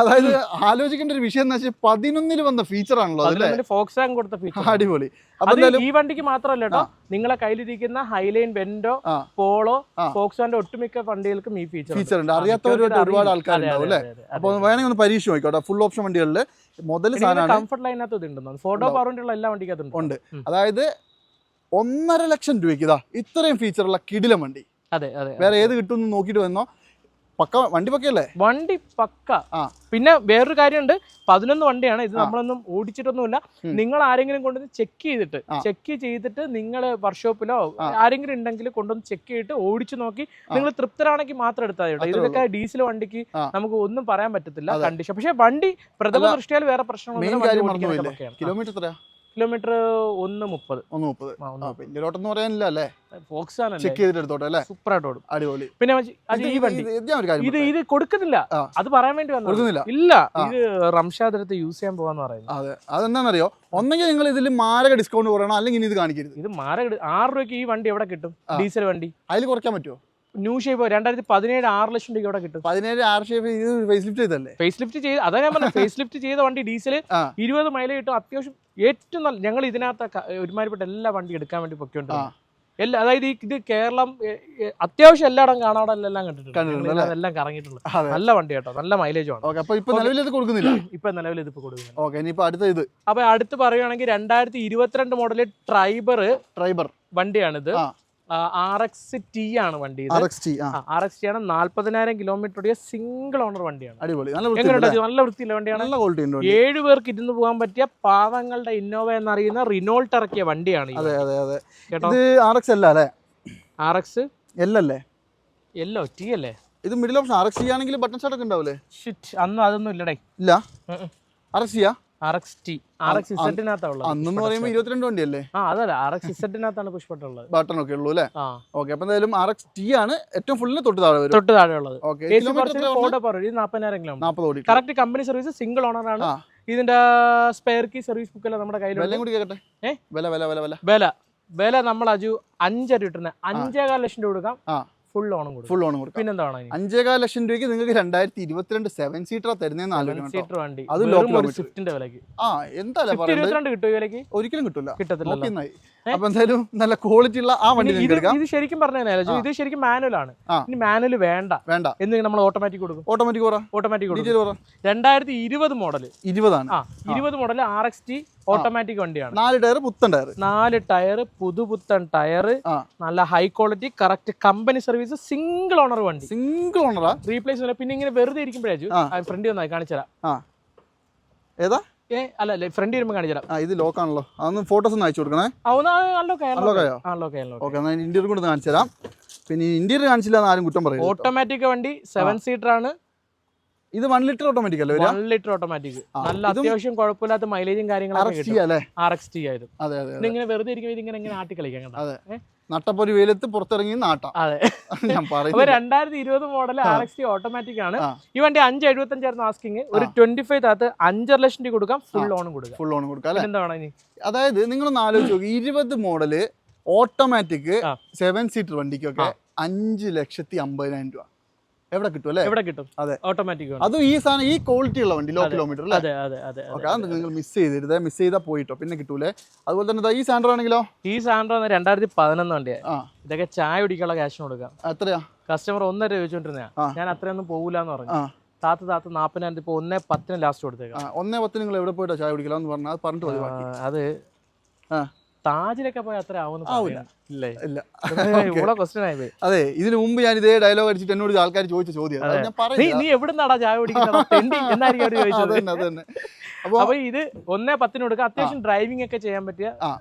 അതായത് ആലോചിക്കേണ്ട ഒരു വിഷയം എന്ന് വെച്ചാൽ 11 വന്ന ഫീച്ചർ ആണല്ലോ ഫോക്സ്വാഗൻ കൊടുത്ത ഫീച്ചർ. അടിപൊളി. ഈ വണ്ടിക്ക് മാത്രമല്ല കേട്ടോ, നിങ്ങളെ കയ്യിലിരിക്കുന്ന ഹൈലൈൻ, വെന്റോ, പോളോ, ഫോക്സ്വാഗന്റെ ഒട്ടുമിക്ക വണ്ടികൾക്കും ഈ ഫീച്ചർ ഉണ്ട്. അറിയാത്തവരായിട്ട് ഒരുപാട് ആൾക്കാരുണ്ടാവും അല്ലേ? അപ്പൊ വേണമെങ്കിൽ ഒന്ന് പരീക്ഷ നോക്കിക്കോട്ടെ. ഫുൾ ഓപ്ഷൻ വണ്ടികളിൽ മുതൽ കംഫർട്ട് ലൈനകത്ത് ഇതുണ്ടെന്ന്, ഫോട്ടോ പവറിന്റെ എല്ലാ വണ്ടിക്കകത്തും ഉണ്ട്. അതായത് 1.5 ലക്ഷം രൂപയ്ക്ക് ഇതാ ഇത്രയും ഫീച്ചറുള്ള കിടിലം വണ്ടി. അതെ അതെ. വേറെ ഏത് കിട്ടും നോക്കിയിട്ട് വന്നോ. പക്ക വണ്ടി പക്കയല്ലേ? വണ്ടി പക്ക. പിന്നെ വേറൊരു കാര്യമുണ്ട്, 11 വണ്ടിയാണ് ഇത്. നമ്മളൊന്നും ഓടിച്ചിട്ടൊന്നുമില്ല. നിങ്ങൾ ആരെങ്കിലും കൊണ്ടുവന്ന് ചെക്ക് ചെയ്തിട്ട് നിങ്ങൾ വർക്ക്ഷോപ്പിലോ ആരെങ്കിലും ഉണ്ടെങ്കിൽ കൊണ്ടുവന്ന് ചെക്ക് ചെയ്തിട്ട് ഓടിച്ചു നോക്കി നിങ്ങൾ തൃപ്തരാണെങ്കിൽ മാത്രം എടുത്താൽ മതി. ഇതൊക്കെ ഡീസൽ വണ്ടിക്ക് നമുക്ക് ഒന്നും പറയാൻ പറ്റത്തില്ല കണ്ടീഷൻ. പക്ഷെ വണ്ടി പ്രഥമ ദൃഷ്ടിയാൽ വേറെ പ്രശ്നങ്ങളൊന്നും. Kilometre kilometre 1:30. അടിപൊളി. പിന്നെ ഈ വണ്ടി ഇത് കൊടുക്കുന്നില്ല, അത് പറയാൻ വേണ്ടി വന്നില്ല. ഇല്ല, ഇത് റംഷാദ് യൂസ് ചെയ്യാൻ പോവാന്ന് പറയുന്നത്. അതെ, അതെന്താണെന്നറിയോ? ഒന്നെങ്കിൽ നിങ്ങൾ ഇതിൽ മാരക ഡിസ്കൗണ്ട് പറയണം, അല്ലെങ്കിൽ ഇത് കാണിക്കരുത്. ഇത് മാരക 6 രൂപയ്ക്ക് ഈ വണ്ടി എവിടെ കിട്ടും? ഡീസൽ വണ്ടി അതിൽ കുറയ്ക്കാൻ പറ്റുമോ? ന്യൂ ഷേപ്പ് 2017 6 ലക്ഷം രൂപ ഇവിടെ കിട്ടും. 17 6 ഷേപ്പ് ഫേസ് ലിഫ്റ്റ് ചെയ്തല്ലേ? ഫേസ് ലിഫ്റ്റ് ചെയ്ത്, അതാ ഞാൻ പറഞ്ഞത്. ഫേസ് ലിഫ്റ്റ് ചെയ്ത വണ്ടി ഡീസൽ 20 മൈലേജ് കിട്ടും. അത്യാവശ്യം ഏറ്റവും നല്ല. ഞങ്ങൾ ഇതിനകത്ത് ഒരുമാതിരിപ്പെട്ട എല്ലാ വണ്ടി എടുക്കാൻ വേണ്ടി പൊക്കോണ്ടിരുന്നത് എല്ലാ. അതായത് ഇത് കേരളം അത്യാവശ്യം എല്ലായിടം കാണാടെല്ലാം കണ്ടിട്ടുണ്ട്, എല്ലാം കറങ്ങിയിട്ടുള്ളത്. നല്ല വണ്ടി കേട്ടോ, നല്ല മൈലേജ് ആണ്. ഇപ്പൊ നിലവിൽ ഇത് കൊടുക്കുന്നില്ല. ഇപ്പൊ നിലവിൽ ഇതിപ്പോ കൊടുക്കുന്നില്ല. അപ്പൊ അടുത്ത് പറയുകയാണെങ്കിൽ 2022 മോഡല് ട്രൈബർ വണ്ടിയാണിത്. RXT ആണ് വണ്ടി. RXT ആണ്. 40,000 കിലോമീറ്റർ ഓടിയ സിംഗിൾ ഓണർ വണ്ടിയാണ്. നല്ല വൃത്തിയുള്ള വണ്ടിയാണ്. 7 പേർക്ക് ഇരുന്ന് പോകാൻ പറ്റിയ പാവങ്ങളുടെ ഇന്നോവ എന്നറിയുന്ന റിനോൾട്ട് ഇറക്കിയ വണ്ടിയാണ്. കേട്ടോ, RX അല്ലേ? എല്ലോ ടി അല്ലേ? ഇത് മിഡിൽ ഓപ്ഷൻ. RXT ആണെങ്കിൽ ബട്ടൺ സ്റ്റാർട്ട് ഒക്കെ ഉണ്ടാവില്ലേ? അന്ന് അതൊന്നും ഇല്ലടേ. ഇല്ല. RXT അന്നെന്ന് പറയുമ്പോൾ 22 വണ്ടിയല്ലേ? അതല്ല, RXZ-നകത്താണ് പുഷ്പട്ടുള്ളത്. ബട്ടൺ ഒക്കെ ഉള്ളൂ അല്ലേ? ഓക്കെ. അപ്പൊ എന്തായാലും RXT ആണ് ഏറ്റവും ഫുള്ളിന് തൊട്ട് താഴെ ഉള്ളത്. 40,000 kilometre. Correct company service, single owner ആണ്. ഇതിന്റെ സ്പെയർ കീ സർവീസ് ബുക്ക് അല്ല നമ്മുടെ കയ്യിൽ. വില നമ്മൾ 5 രൂപ 5.25 ലക്ഷം രൂപ കൊടുക്കാം. ഫുൾ ഓണം കൊടുക്കും. പിന്നെന്താണ് 5.25 ലക്ഷം രൂപയ്ക്ക് നിങ്ങൾക്ക് 2022 7 സീറ്റർ തരുന്നതെന്ന് ആലോചിക്കണം. വണ്ടി അത് സ്വിഫ്റ്റിന്റെ വിലക്ക്. എന്തായാലും 22 കിട്ടും ഈ വിലക്ക്? ഒരിക്കലും കിട്ടില്ല. അപ്പൊ എന്തായാലും നല്ല ക്വാളിറ്റി ഉള്ള ആ വണ്ടി ഇത് ശരിക്കും പറഞ്ഞാൽ ഇത് ശരിക്കും മാനുവൽ ആണ്. ഇനി മാനുവൽ വേണ്ട എന്ന് നമ്മൾ ഓട്ടോമാറ്റിക് കൊടുക്കും. ഓട്ടോമാറ്റിക് കൊടുക്കും. 2020 മോഡൽ 20 മോഡൽ RXT ഓട്ടോമാറ്റിക് വണ്ടിയാണ്. 4 ടയർ പുത്തൻ ടയർ. 4 ടയർ പുതുപുത്തൻ ടയർ. നല്ല high quality, correct company service, single owner വണ്ടി. സിംഗിൾ ഓണറാ? റീപ്ലേസ്. പിന്നെ ഇങ്ങനെ വെറുതെ ഇരിക്കുമ്പോഴേ ഫ്രണ്ട് വന്നാൽ കാണിച്ചുതരാം. ഏതാ? അല്ല, ഫ്രണ്ട് വരുമ്പോൾ കാണിച്ചുതരാം. ഇത് ലോക്ക് ആണല്ലോ. അതൊന്ന് ഫോട്ടോസ് ഒന്ന് അയച്ചു കൊടുക്കണേ. ഇന്റീരിയർ കൊണ്ട് കാണിച്ചുതരാം. പിന്നെ ഇന്റീരിയർ കാണിച്ചില്ല എന്ന് ആരും കുറ്റം പറയും. ഓട്ടോമാറ്റിക് വണ്ടി 7 സീറ്റർ ആണ്. ഇത് 1 ലിറ്റർ ഓട്ടോമാറ്റിക് അല്ലേ? 1 ലിറ്റർ ഓട്ടോമാറ്റിക്. നല്ല അത്യാവശ്യം കുഴപ്പമില്ലാത്ത മൈലേജും കാര്യങ്ങളൊക്കെ RXT ആയിരുന്നു. ഇങ്ങനെ വെറുതെ ഇരിക്കുമ്പോൾ ഇതിങ്ങനെ ആട്ടി കളിക്കാൻ നട്ടപ്പൊരു വെയിലത്ത് പുറത്തിറങ്ങി നാട്ടാം. അതെ, ഞാൻ പറയുന്നത്. 2020 മോഡൽ RXT ഓട്ടോമാറ്റിക് ആണ്. ഈ വണ്ടി 5.75 ആയിരുന്നു ആസ്കിങ്. ഒരു 25 താത്ത് 5.5 ലക്ഷം രൂപ കൊടുക്കാം. ഫുൾ ഓണും കൊടുക്കാം. എന്താണ്? അതായത് നിങ്ങളൊന്ന് ആലോചിച്ച് നോക്കി, 20 മോഡല് ഓട്ടോമാറ്റിക് 7 സീറ്റർ വണ്ടിക്കൊക്കെ 5,50,000 രൂപ എവിടെ കിട്ടും അല്ലേ? എവിടെ കിട്ടും? അതെ, ഓട്ടോമാറ്റിക്. അതും ഈ സാധനം ഈ ക്വാളിറ്റി ഉള്ള വണ്ടി, ലോ കിലോമീറ്റർ അല്ലേ? അതെ. നിങ്ങൾ മിസ് ചെയ്താൽ പോയിട്ടോ, പിന്നെ കിട്ടൂലേ. അതുപോലെ തന്നെ ഈ സാൻഡ്രോ ആണെങ്കിലോ? ഈ സാൻഡ്രോ 2011 വണ്ടിയാണ്. ഇതൊക്കെ ചായ കുടിക്കാനുള്ള ക്യാഷിന് കൊടുക്കാം. എത്രയാ? കസ്റ്റമർ 1.5 ചോദിച്ചോണ്ടിരുന്ന ഞാൻ അത്രയൊന്നും പോകൂലെന്ന് പറഞ്ഞു. താത്ത് 40,000 ഇപ്പൊ 1.10 ലാസ്റ്റ് കൊടുത്തേക്കാം. 1.10 നിങ്ങൾ എവിടെ പോയിട്ടോ ചായ കുടിക്കലാന്ന് പറഞ്ഞാൽ പറഞ്ഞിട്ട് അത് താജിലൊക്കെ പോയി അത്ര ആവുന്ന. അതെ, ഇതിനു മുമ്പ് ഞാൻ ഇതേ ഡയലോഗ് അടിച്ചിട്ട് എന്നോട് ആൾക്കാർ ചോദിച്ച ചോദ്യം. നീ എവിടുന്നാടാ ചായ കുടിക്കുന്നത്? അപ്പൊ ഇത് 1.10 കൊടുക്കാം. അത്യാവശ്യം ഡ്രൈവിംഗ് ഒക്കെ ചെയ്യാൻ പറ്റിയ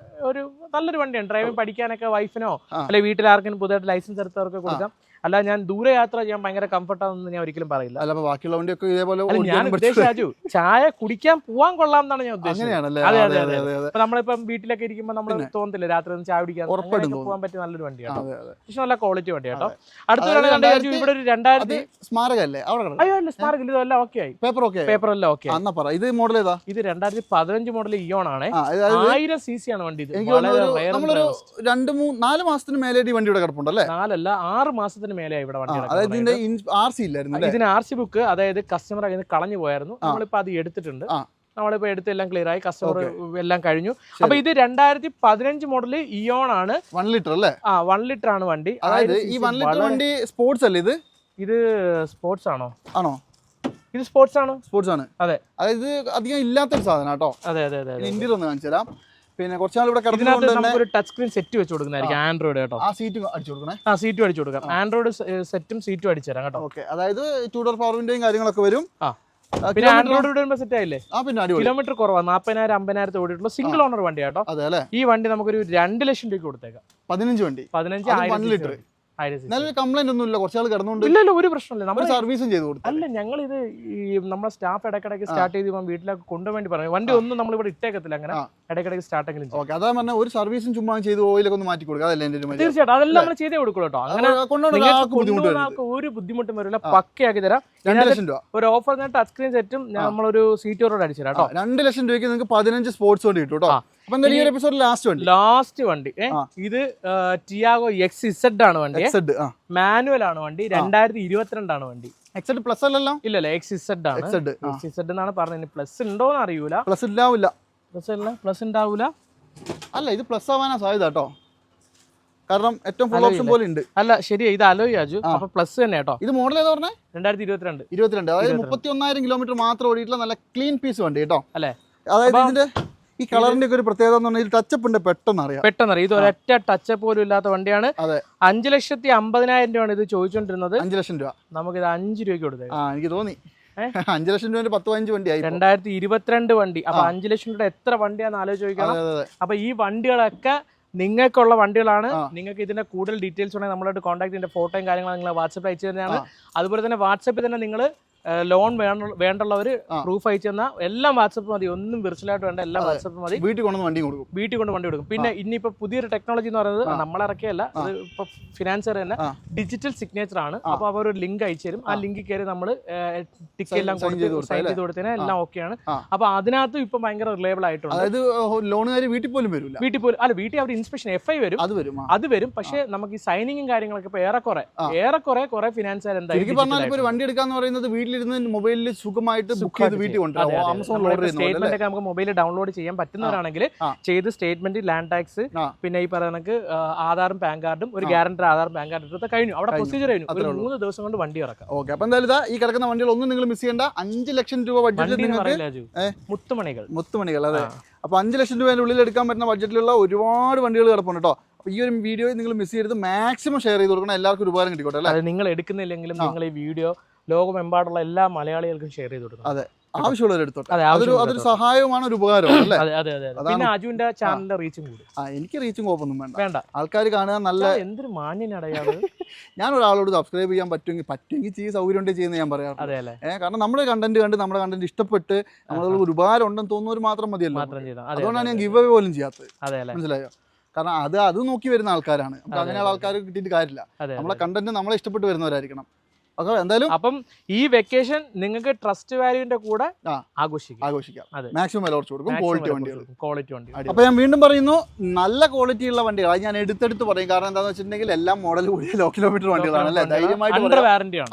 ഒരു നല്ലൊരു വണ്ടിയാണ്. ഡ്രൈവിംഗ് പഠിക്കാനൊക്കെ വൈഫിനോ അല്ലെങ്കിൽ വീട്ടിൽ ആർക്കും പുതിയതായിട്ട് ലൈസൻസ് എടുത്തവർക്ക് കൊടുക്കാം. അല്ല ഞാൻ ദൂരെ യാത്ര ചെയ്യാൻ ഭയങ്കര കംഫർട്ടാണെന്ന് ഞാൻ ഒരിക്കലും പറയില്ല. ബാക്കിയുള്ള വണ്ടിയൊക്കെ ഇതേപോലെ ഞാൻ ഉദ്ദേശിച്ചു ചായ കുടിക്കാൻ പോവാൻ കൊള്ളാം എന്നാണ് ഞാൻ ഉദ്ദേശിച്ചത്. അതെ അതെ അതെ. അപ്പൊ നമ്മളിപ്പം വീട്ടിലൊക്കെ ഇരിക്കുമ്പോൾ നമ്മൾ തോന്നത്തില്ല രാത്രി ഒന്ന് ചായ കുടിക്കാൻ പോകാൻ പറ്റിയ നല്ലൊരു വണ്ടിയാണ്. പക്ഷെ നല്ല ക്വാളിറ്റി വണ്ടി കേട്ടോ. അടുത്ത ഇവിടെ ഒരു 2000 സ്മാരകല്ലേ? അയ്യോ അല്ല സ്മാരകം ഇതെല്ലാം ഓക്കെ ആയി. പേപ്പർ എല്ലാം ഓക്കെ. ഇത് മോഡൽ ഏതാ? ഇത് 2015 മോഡൽ ഇയോൺ ആണ്. 1000 cc ആണ് വണ്ടി. ഇത് നമ്മളൊരു 2-4 മാസത്തിന് മേലെ വണ്ടി ഇവിടെ കിടപ്പുണ്ടല്ലേ? 4 അല്ല 6 മാസത്തിന് മേലെ ഇവിടെ വണ്ടി. ഇതിന് RC ബുക്ക് അതായത് കസ്റ്റമർ അതിന് കളഞ്ഞു പോയായിരുന്നു. നമ്മളിപ്പോ അത് എടുത്തിട്ടുണ്ട്. നമ്മളിപ്പോ എടുത്തെല്ലാം ക്ലിയർ ആയി. കസ്റ്റമർ എല്ലാം കഴിഞ്ഞു. അപ്പൊ ഇത് 2015 മോഡൽ ഇയോൺ ആണ്. 1 ലിറ്റർ അല്ലേ? 1 ലിറ്റർ ആണ് വണ്ടി. ഈ 1 ലിറ്റർ വണ്ടി സ്പോർട്സ് അല്ലേ? ഇത് സ്പോർട്സ് ആണോ? ഇത് സ്പോർട്സ് ആണ്. അതെ. അതായത് അധികം ഇല്ലാത്തൊരു സാധനം കേട്ടോ. അതെ അതെ അതെ. ഇന്ത്യയിൽ ഒന്ന് കാണിച്ചു തരാം. പിന്നെ കുറച്ചാൾ ഇവിടെ ഒരു ടച്ച് സ്ക്രീൻ സെറ്റ് വെച്ച് കൊടുക്കുന്നതായിരിക്കും. ആൻഡ്രോയിഡ് കേട്ടോ. സീറ്റും അടിച്ചു കൊടുക്കണേ. സീറ്റും അടിച്ചു കൊടുക്കാം. ആൻഡ്രോയിഡ് സെറ്റും സീറ്റും അടിച്ചു തരാം കേട്ടോ. ഓക്കെ. അതായത് 2-door പവർ വിൻഡോയും കാര്യങ്ങളൊക്കെ വരും. പിന്നെ ആൻഡ്രോയിഡ് സെറ്റ് ആയില്ലേ? പിന്നെ കിലോമീറ്റർ കുറവാണ്. 40,000-50,000 ഓടിയിട്ടുള്ള സിംഗിൾ ഓണർ വണ്ടി കേട്ടോ. ഈ വണ്ടി നമുക്കൊരു 2 ലക്ഷം രൂപയ്ക്ക് കൊടുത്തേക്കാം. 15 ലിറ്റർ. നല്ലൊരു കംപ്ലൈന്റ് ഒന്നും ഇല്ല. കുറച്ചാൾ കിടന്നുണ്ട്. ഇല്ല ഒരു പ്രശ്നമില്ല. നമ്മൾ സർവീസും ചെയ്ത് കൊടുത്തു. അല്ല ഞങ്ങൾ ഇത് നമ്മുടെ സ്റ്റാഫ് ഇടയ്ക്കിടയ്ക്ക് സ്റ്റാർട്ട് ചെയ്ത് വീട്ടിലേക്ക് കൊണ്ടുവേണ്ടി പറഞ്ഞു. വണ്ടി ഒന്നും നമ്മൾ ഇവിടെ ഇട്ടേക്കത്തില്ല. അങ്ങനെ ഇടയ്ക്കിടയ്ക്ക് സ്റ്റാർട്ടെങ്കിലും. ഓക്കെ. അതാ പറഞ്ഞ ഒരു സർവീസും ചുമ്മാ ചെയ്ത് ഓയിലൊക്കെ ഒന്ന് മാറ്റി കൊടുക്കുക. അതല്ലേ തീർച്ചയായിട്ടും അതെല്ലാം നമ്മൾ ചെയ്തേ കൊടുക്കുള്ളൂ കേട്ടോ. അങ്ങനെ ഒരു ബുദ്ധിമുട്ടും വരില്ല. പക്കയാക്കി തരാം. 2 ലക്ഷം രൂപ ഒരു ഓഫർ ടച്ച് സ്ക്രീൻ സെറ്റും നമ്മളൊരു സീറ്റോട് അടിച്ചു തരാം കേട്ടോ. 2 ലക്ഷം രൂപയ്ക്ക് നിങ്ങൾക്ക് 15 സ്പോർട്സ് വണ്ടി കിട്ടും കേട്ടോ. ലാസ്റ്റ് വണ്ടി ഇത് ടിയാഗോ XZ ആണ് വണ്ടി. മാനുവൽ ആണ് വണ്ടി. 2022 ആണ് വണ്ടി. XZ പ്ലസ് അല്ലല്ലോ? ഇല്ല XZ ആണ്. XZ എന്നാണ് പറഞ്ഞത്. പ്ലസ് ഉണ്ടോന്ന് അറിയൂല. പ്ലസ് ഉണ്ടാവില്ല. പ്ലസ് ഉണ്ടാവൂല. അല്ല ഇത് പ്ലസ് ആവാനാ സാധ്യത കേട്ടോ. കാരണം ഏറ്റവും ഫുൾ ഓപ്ഷൻ പോലെ ഉണ്ട്. അല്ല ശരി. ഇത് അലോയ് ആജു. അപ്പൊ പ്ലസ് തന്നെ കേട്ടോ. ഇത് മോഡൽ ഏതാ പറഞ്ഞേ? 2022. അതായത് 31,000 കിലോമീറ്റർ മാത്രം ഓടിയിട്ടുള്ള നല്ല ക്ലീൻ പീസ് വണ്ടി കേട്ടോ. അല്ലെ? അതായത് ഇതിന്റെ ഈ കളറിന്റെ ഒക്കെ ഒരു പ്രത്യേകത എന്ന് പറഞ്ഞാൽ ടച്ചപ്പ് ഉണ്ട്. പെട്ടെന്ന് അറിയാം. ഇത് ഒരൊറ്റ ടച്ചപ്പ് പോലും ഇല്ലാത്ത വണ്ടിയാണ്. 5,50,000 രൂപയാണ് ഇത് ചോദിച്ചോണ്ടിരുന്നത്. 5 ലക്ഷം രൂപ. നമുക്കിത് 5 രൂപയ്ക്ക് കൊടുത്തേ. എനിക്ക് തോന്നി 5 ലക്ഷം രൂപ 10-15 വണ്ടി ആയി. 2022 വണ്ടി. അപ്പൊ 5 ലക്ഷം രൂപ എത്ര വണ്ടിയാന്ന് ആലോചിക്കണം. അപ്പൊ ഈ വണ്ടികളൊക്കെ നിങ്ങൾക്കുള്ള വണ്ടികളാണ്. നിങ്ങൾക്ക് ഇതിന്റെ കൂടുതൽ ഡീറ്റെയിൽസ് ഉണ്ടെങ്കിൽ നമ്മളായിട്ട് കോൺടാക്ട് ചെയ്യേണ്ട ഫോട്ടോയും കാര്യങ്ങളും നിങ്ങൾ വാട്സാപ്പിൽ അയച്ചു തന്നെയാണ്. അതുപോലെ തന്നെ വാട്സാപ്പിൽ തന്നെ നിങ്ങൾ ലോൺ വേണ്ടുള്ളവർ പ്രൂഫ് അയച്ചു തന്നാൽ എല്ലാം വാട്സപ്പ് മതി. ഒന്നും വിർച്വലായിട്ട് വേണ്ട. എല്ലാം വാട്സപ്പ് മതി. വീട്ടിൽ കൊണ്ട് വണ്ടി കൊടുക്കും. പിന്നെ ഇനിയിപ്പോ പുതിയൊരു ടെക്നോളജി എന്ന് പറയുന്നത് നമ്മളിറക്കിയല്ല. അത് ഇപ്പൊ ഫിനാൻസർ തന്നെ ഡിജിറ്റൽ സിഗ്നേച്ചർ ആണ്. അപ്പൊ അവർ ഒരു ലിങ്ക് അയച്ചു തരും. ആ ലിങ്കിൽ കയറി നമ്മൾ ടിക്കറ്റ് എല്ലാം സൈൻ ചെയ്ത് കൊടുത്തതിന് എല്ലാം ഓക്കെയാണ്. അപ്പൊ അതിനകത്തും ഇപ്പൊ ഭയങ്കര റിലയബിൾ ആയിട്ടുണ്ട്. അതായത് ലോണുകാർ വീട്ടിൽ പോലും വീട്ടിൽ അവർ ഇൻസ്പെക്ഷൻ FI വരും. അത് വരും. പക്ഷെ നമുക്ക് ഈ സൈനിങ്ങും കാര്യങ്ങളൊക്കെ ഇപ്പൊ ഏറെക്കുറെ ഫിനാൻസർ എന്തായാലും വണ്ടി എടുക്കാന്ന് പറയുന്നത് വീട്ടിലിരുന്ന് മൊബൈലിൽ സുഖമായിട്ട് ബുക്ക് ചെയ്ത് വീട്ടിൽ കൊണ്ടുവരാം. ആമസോണിൽ ഓർഡർ സ്റ്റേറ്റ്മെന്റ് ഒക്കെ നമുക്ക് മൊബൈലിൽ ഡൗൺലോഡ് ചെയ്യാൻ പറ്റുന്നവരാണെങ്കിൽ ചെയ്ത് സ്റ്റേറ്റ്മെന്റ്, ലാൻഡ് ടാക്സ്, പിന്നെ ഈ പറയുന്ന ആധാറും പാൻ കാർഡും ഒരു ഗ്യാരണ്ടർ ആധാറും പാൻ കാർഡ് എടുത്ത് കഴിഞ്ഞു. അവിടെ പ്രൊസീജിയർ കഴിഞ്ഞു. 3 ദിവസം കൊണ്ട് വണ്ടി ഇറക്കാം. ഓക്കെ. അപ്പൊ എന്തായാലും ഈ കിടക്കുന്ന വണ്ടികൾ ഒന്നും നിങ്ങൾ മിസ് ചെയ്യേണ്ട. 5 ലക്ഷം രൂപ ബഡ്ജറ്റിൽ മുത്തുമണികൾ. അതെ. അപ്പൊ 5 ലക്ഷം രൂപയുടെ ഉള്ളിൽ എടുക്കാൻ പറ്റുന്ന ബഡ്ജറ്റിലുള്ള ഒരുപാട് വണ്ടികൾ കിടപ്പുണ്ട് കേട്ടോ. അപ്പൊ ഈ ഒരു വീഡിയോ നിങ്ങൾ മിസ് ചെയ്ത് മാക്സിമം ഷെയർ ചെയ്ത് കൊടുക്കണം. എല്ലാവർക്കും ഒരു ഉപകാരം കിട്ടിക്കോട്ടെ അല്ലേ? നിങ്ങൾ എടുക്കുന്നില്ലെങ്കിലും നിങ്ങൾ ഈ വീഡിയോ ലോകമെമ്പാടുള്ള എല്ലാ മലയാളികൾക്കും ഷെയർ ചെയ്ത് കൊടുക്കണം. അതെ. ആവശ്യമുള്ളവരെടുത്തോട്ടെ. അതൊരു സഹായവുമാണ്, ഒരു ഉപകാരമാണ് അല്ലേ? പിന്നെ അജുവിന്റെ ചാനലിന്റെ റീച്ചും കൂടി. എനിക്ക് റീച്ചും കുഴപ്പമൊന്നും വേണ്ട. ആൾക്കാർ കാണുക. നല്ല എന്തൊരു മാന്യനടയാണ്. ഞാൻ ഒരാളോട് സബ്സ്ക്രൈബ് ചെയ്യാൻ പറ്റുമെങ്കിൽ ചെയ്ത് സൗകര്യം ഉണ്ടെങ്കിൽ ചെയ്യുന്ന ഞാൻ പറയാറ്. കാരണം നമ്മുടെ കണ്ടന്റ് കണ്ട് നമ്മുടെ കണ്ടന്റ് ഇഷ്ടപ്പെട്ട് നമ്മൾ ഒരു ഉപകാരം ഉണ്ടെന്ന് തോന്നുന്നവർ മാത്രം മതിയല്ലോ. അതുകൊണ്ടാണ് ഞാൻ ഗിവ് അവേ പോലും ചെയ്യാത്തത്. മനസ്സിലായോ? കാരണം അത് നോക്കി വരുന്ന ആൾക്കാരാണ്. അങ്ങനെയുള്ള ആൾക്കാർ കിട്ടിയിട്ട് കാര്യമില്ല. നമ്മളെ കണ്ടന്റ് നമ്മളെ ഇഷ്ടപ്പെട്ട് വരുന്നവരായിരിക്കണം. എന്തായാലും അപ്പം ഈ വെക്കേഷൻ നിങ്ങൾക്ക് ട്രസ്റ്റ് വാല്യൂവിന്റെ കൂടെ ആഘോഷിക്കാം. മാക്സിമം വില കുറച്ച് കൊടുക്കും. ക്വാളിറ്റി വണ്ടി. അപ്പൊ ഞാൻ വീണ്ടും പറയുന്നു, നല്ല ക്വാളിറ്റി ഉള്ള വണ്ടികൾ. അത് ഞാൻ എടുത്തെടുത്ത് പറയും. കാരണം എന്താണെന്ന് വെച്ചിട്ടുണ്ടെങ്കിൽ എല്ലാം മോഡൽ കൂടിയ ലോ കിലോമീറ്റർ വണ്ടികളാണ് അല്ലേ? ധൈര്യമായിട്ട്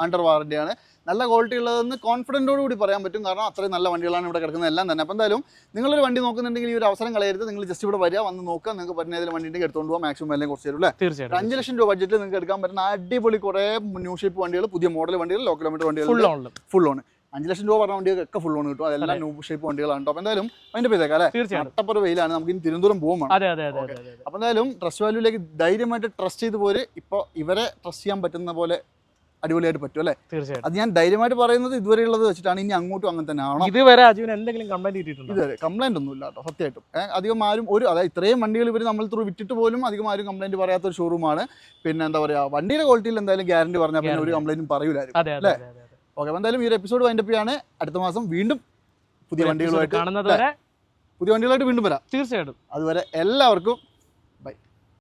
അണ്ടർ വാറന്റിയാണ്. നല്ല ക്വാളിറ്റി ഉള്ളതെന്ന് കോൺഫിഡൻറ്റോട് കൂടി പറയാൻ പറ്റും. കാരണം അത്രയും നല്ല വണ്ടികളാണ് ഇവിടെ കിടക്കുന്നത് എല്ലാം തന്നെ. അപ്പോൾ എന്തായാലും നിങ്ങളൊരു വണ്ടി നോക്കുന്നുണ്ടെങ്കിൽ ഈ ഒരു അവസരം കളയരുത്. നിങ്ങൾ ജസ്റ്റ് ഇവിടെ വരിക, വന്ന് നോക്കുക. നിങ്ങൾക്ക് പറ്റുന്ന ഏതെങ്കിലും വണ്ടി ഉണ്ടെങ്കിൽ എടുത്തുകൊണ്ട് പോകാം. മാക്സിമം വിലയും കുറച്ച് തരും അല്ലേ? തീർച്ചയായിട്ടും. 5 ലക്ഷം രൂപ ബഡ്ജറ്റിൽ നിങ്ങൾക്ക് എടുക്കാൻ പറ്റുന്ന അടിപൊളി കുറേ ന്യൂ ഷേപ്പ് വണ്ടികൾ, പുതിയ മോഡൽ വണ്ടികൾ, ലോ കിലോമീറ്റർ വണ്ടികൾ ഫുൾ ഓൺ. 5 ലക്ഷം രൂപ പറഞ്ഞ വണ്ടിയൊക്കെ ഫുൾ ഓൺ കിട്ടും. അതെല്ലാം ന്യൂ ഷേപ്പ് വണ്ടികളാണ്. അപ്പോൾ എന്തായാലും അതിൻ്റെ പേരേക്കാം അല്ലേ? നട്ടപ്പൊരു വെയിലാണ്. നമുക്ക് ഇനി തിരുവനന്തപുരം പോകുമ്പോൾ. അപ്പോൾ എന്തായാലും ട്രസ്റ്റ് വാല്യൂലേക്ക് ധൈര്യമായിട്ട് ട്രസ്റ്റ് ചെയ്ത് പോര്. ഇപ്പോൾ ഇവരെ ട്രസ്റ്റ് ചെയ്യാൻ പറ്റുന്ന പോലെ അടിപൊളിയായിട്ട് പറ്റും അല്ലേ? തീർച്ചയായിട്ടും. അത് ഞാൻ ധൈര്യമായിട്ട് പറയുന്നത് ഇതുവരെയുള്ളത് വെച്ചിട്ടാണ്. ഇനി അങ്ങോട്ടും അങ്ങനെ തന്നെ ആണോ? ഇതുവരെ അജുവിന് എന്തെങ്കിലും കംപ്ലൈന്റ് കിട്ടിയിട്ടുണ്ടോ? ഇതുവരെ കംപ്ലൈന്റ് ഒന്നും ഇല്ല കേട്ടോ, സത്യമായിട്ടും. അധികം ആരും അതായത് ഇത്രയും വണ്ടികൾ ഇവർ നമ്മൾ ത്രൂ വിറ്റിട്ട് പോലും അധികം ആരും കംപ്ലൈന്റ് പറയാത്തൊരു ഷോറൂമാണ്. പിന്നെ എന്താ പറയുക, വണ്ടിയുടെ ക്വാളിറ്റിയിൽ എന്തായാലും ഗ്യാരണ്ടി പറഞ്ഞാൽ പിന്നെ ഒരു കംപ്ലൈന്റും പറയൂലായിരുന്നു അല്ലേ? ഓക്കെ, അപ്പോൾ എന്തായാലും ഈ ഒരു എപ്പിസോഡ് വൈൻഡപ്പ് ചെയ്യാണ്. അടുത്ത മാസം വീണ്ടും പുതിയ വണ്ടികളുമായിട്ട് കാണുന്നത് വരെ വീണ്ടും വരാം. തീർച്ചയായിട്ടും. അതുവരെ എല്ലാവർക്കും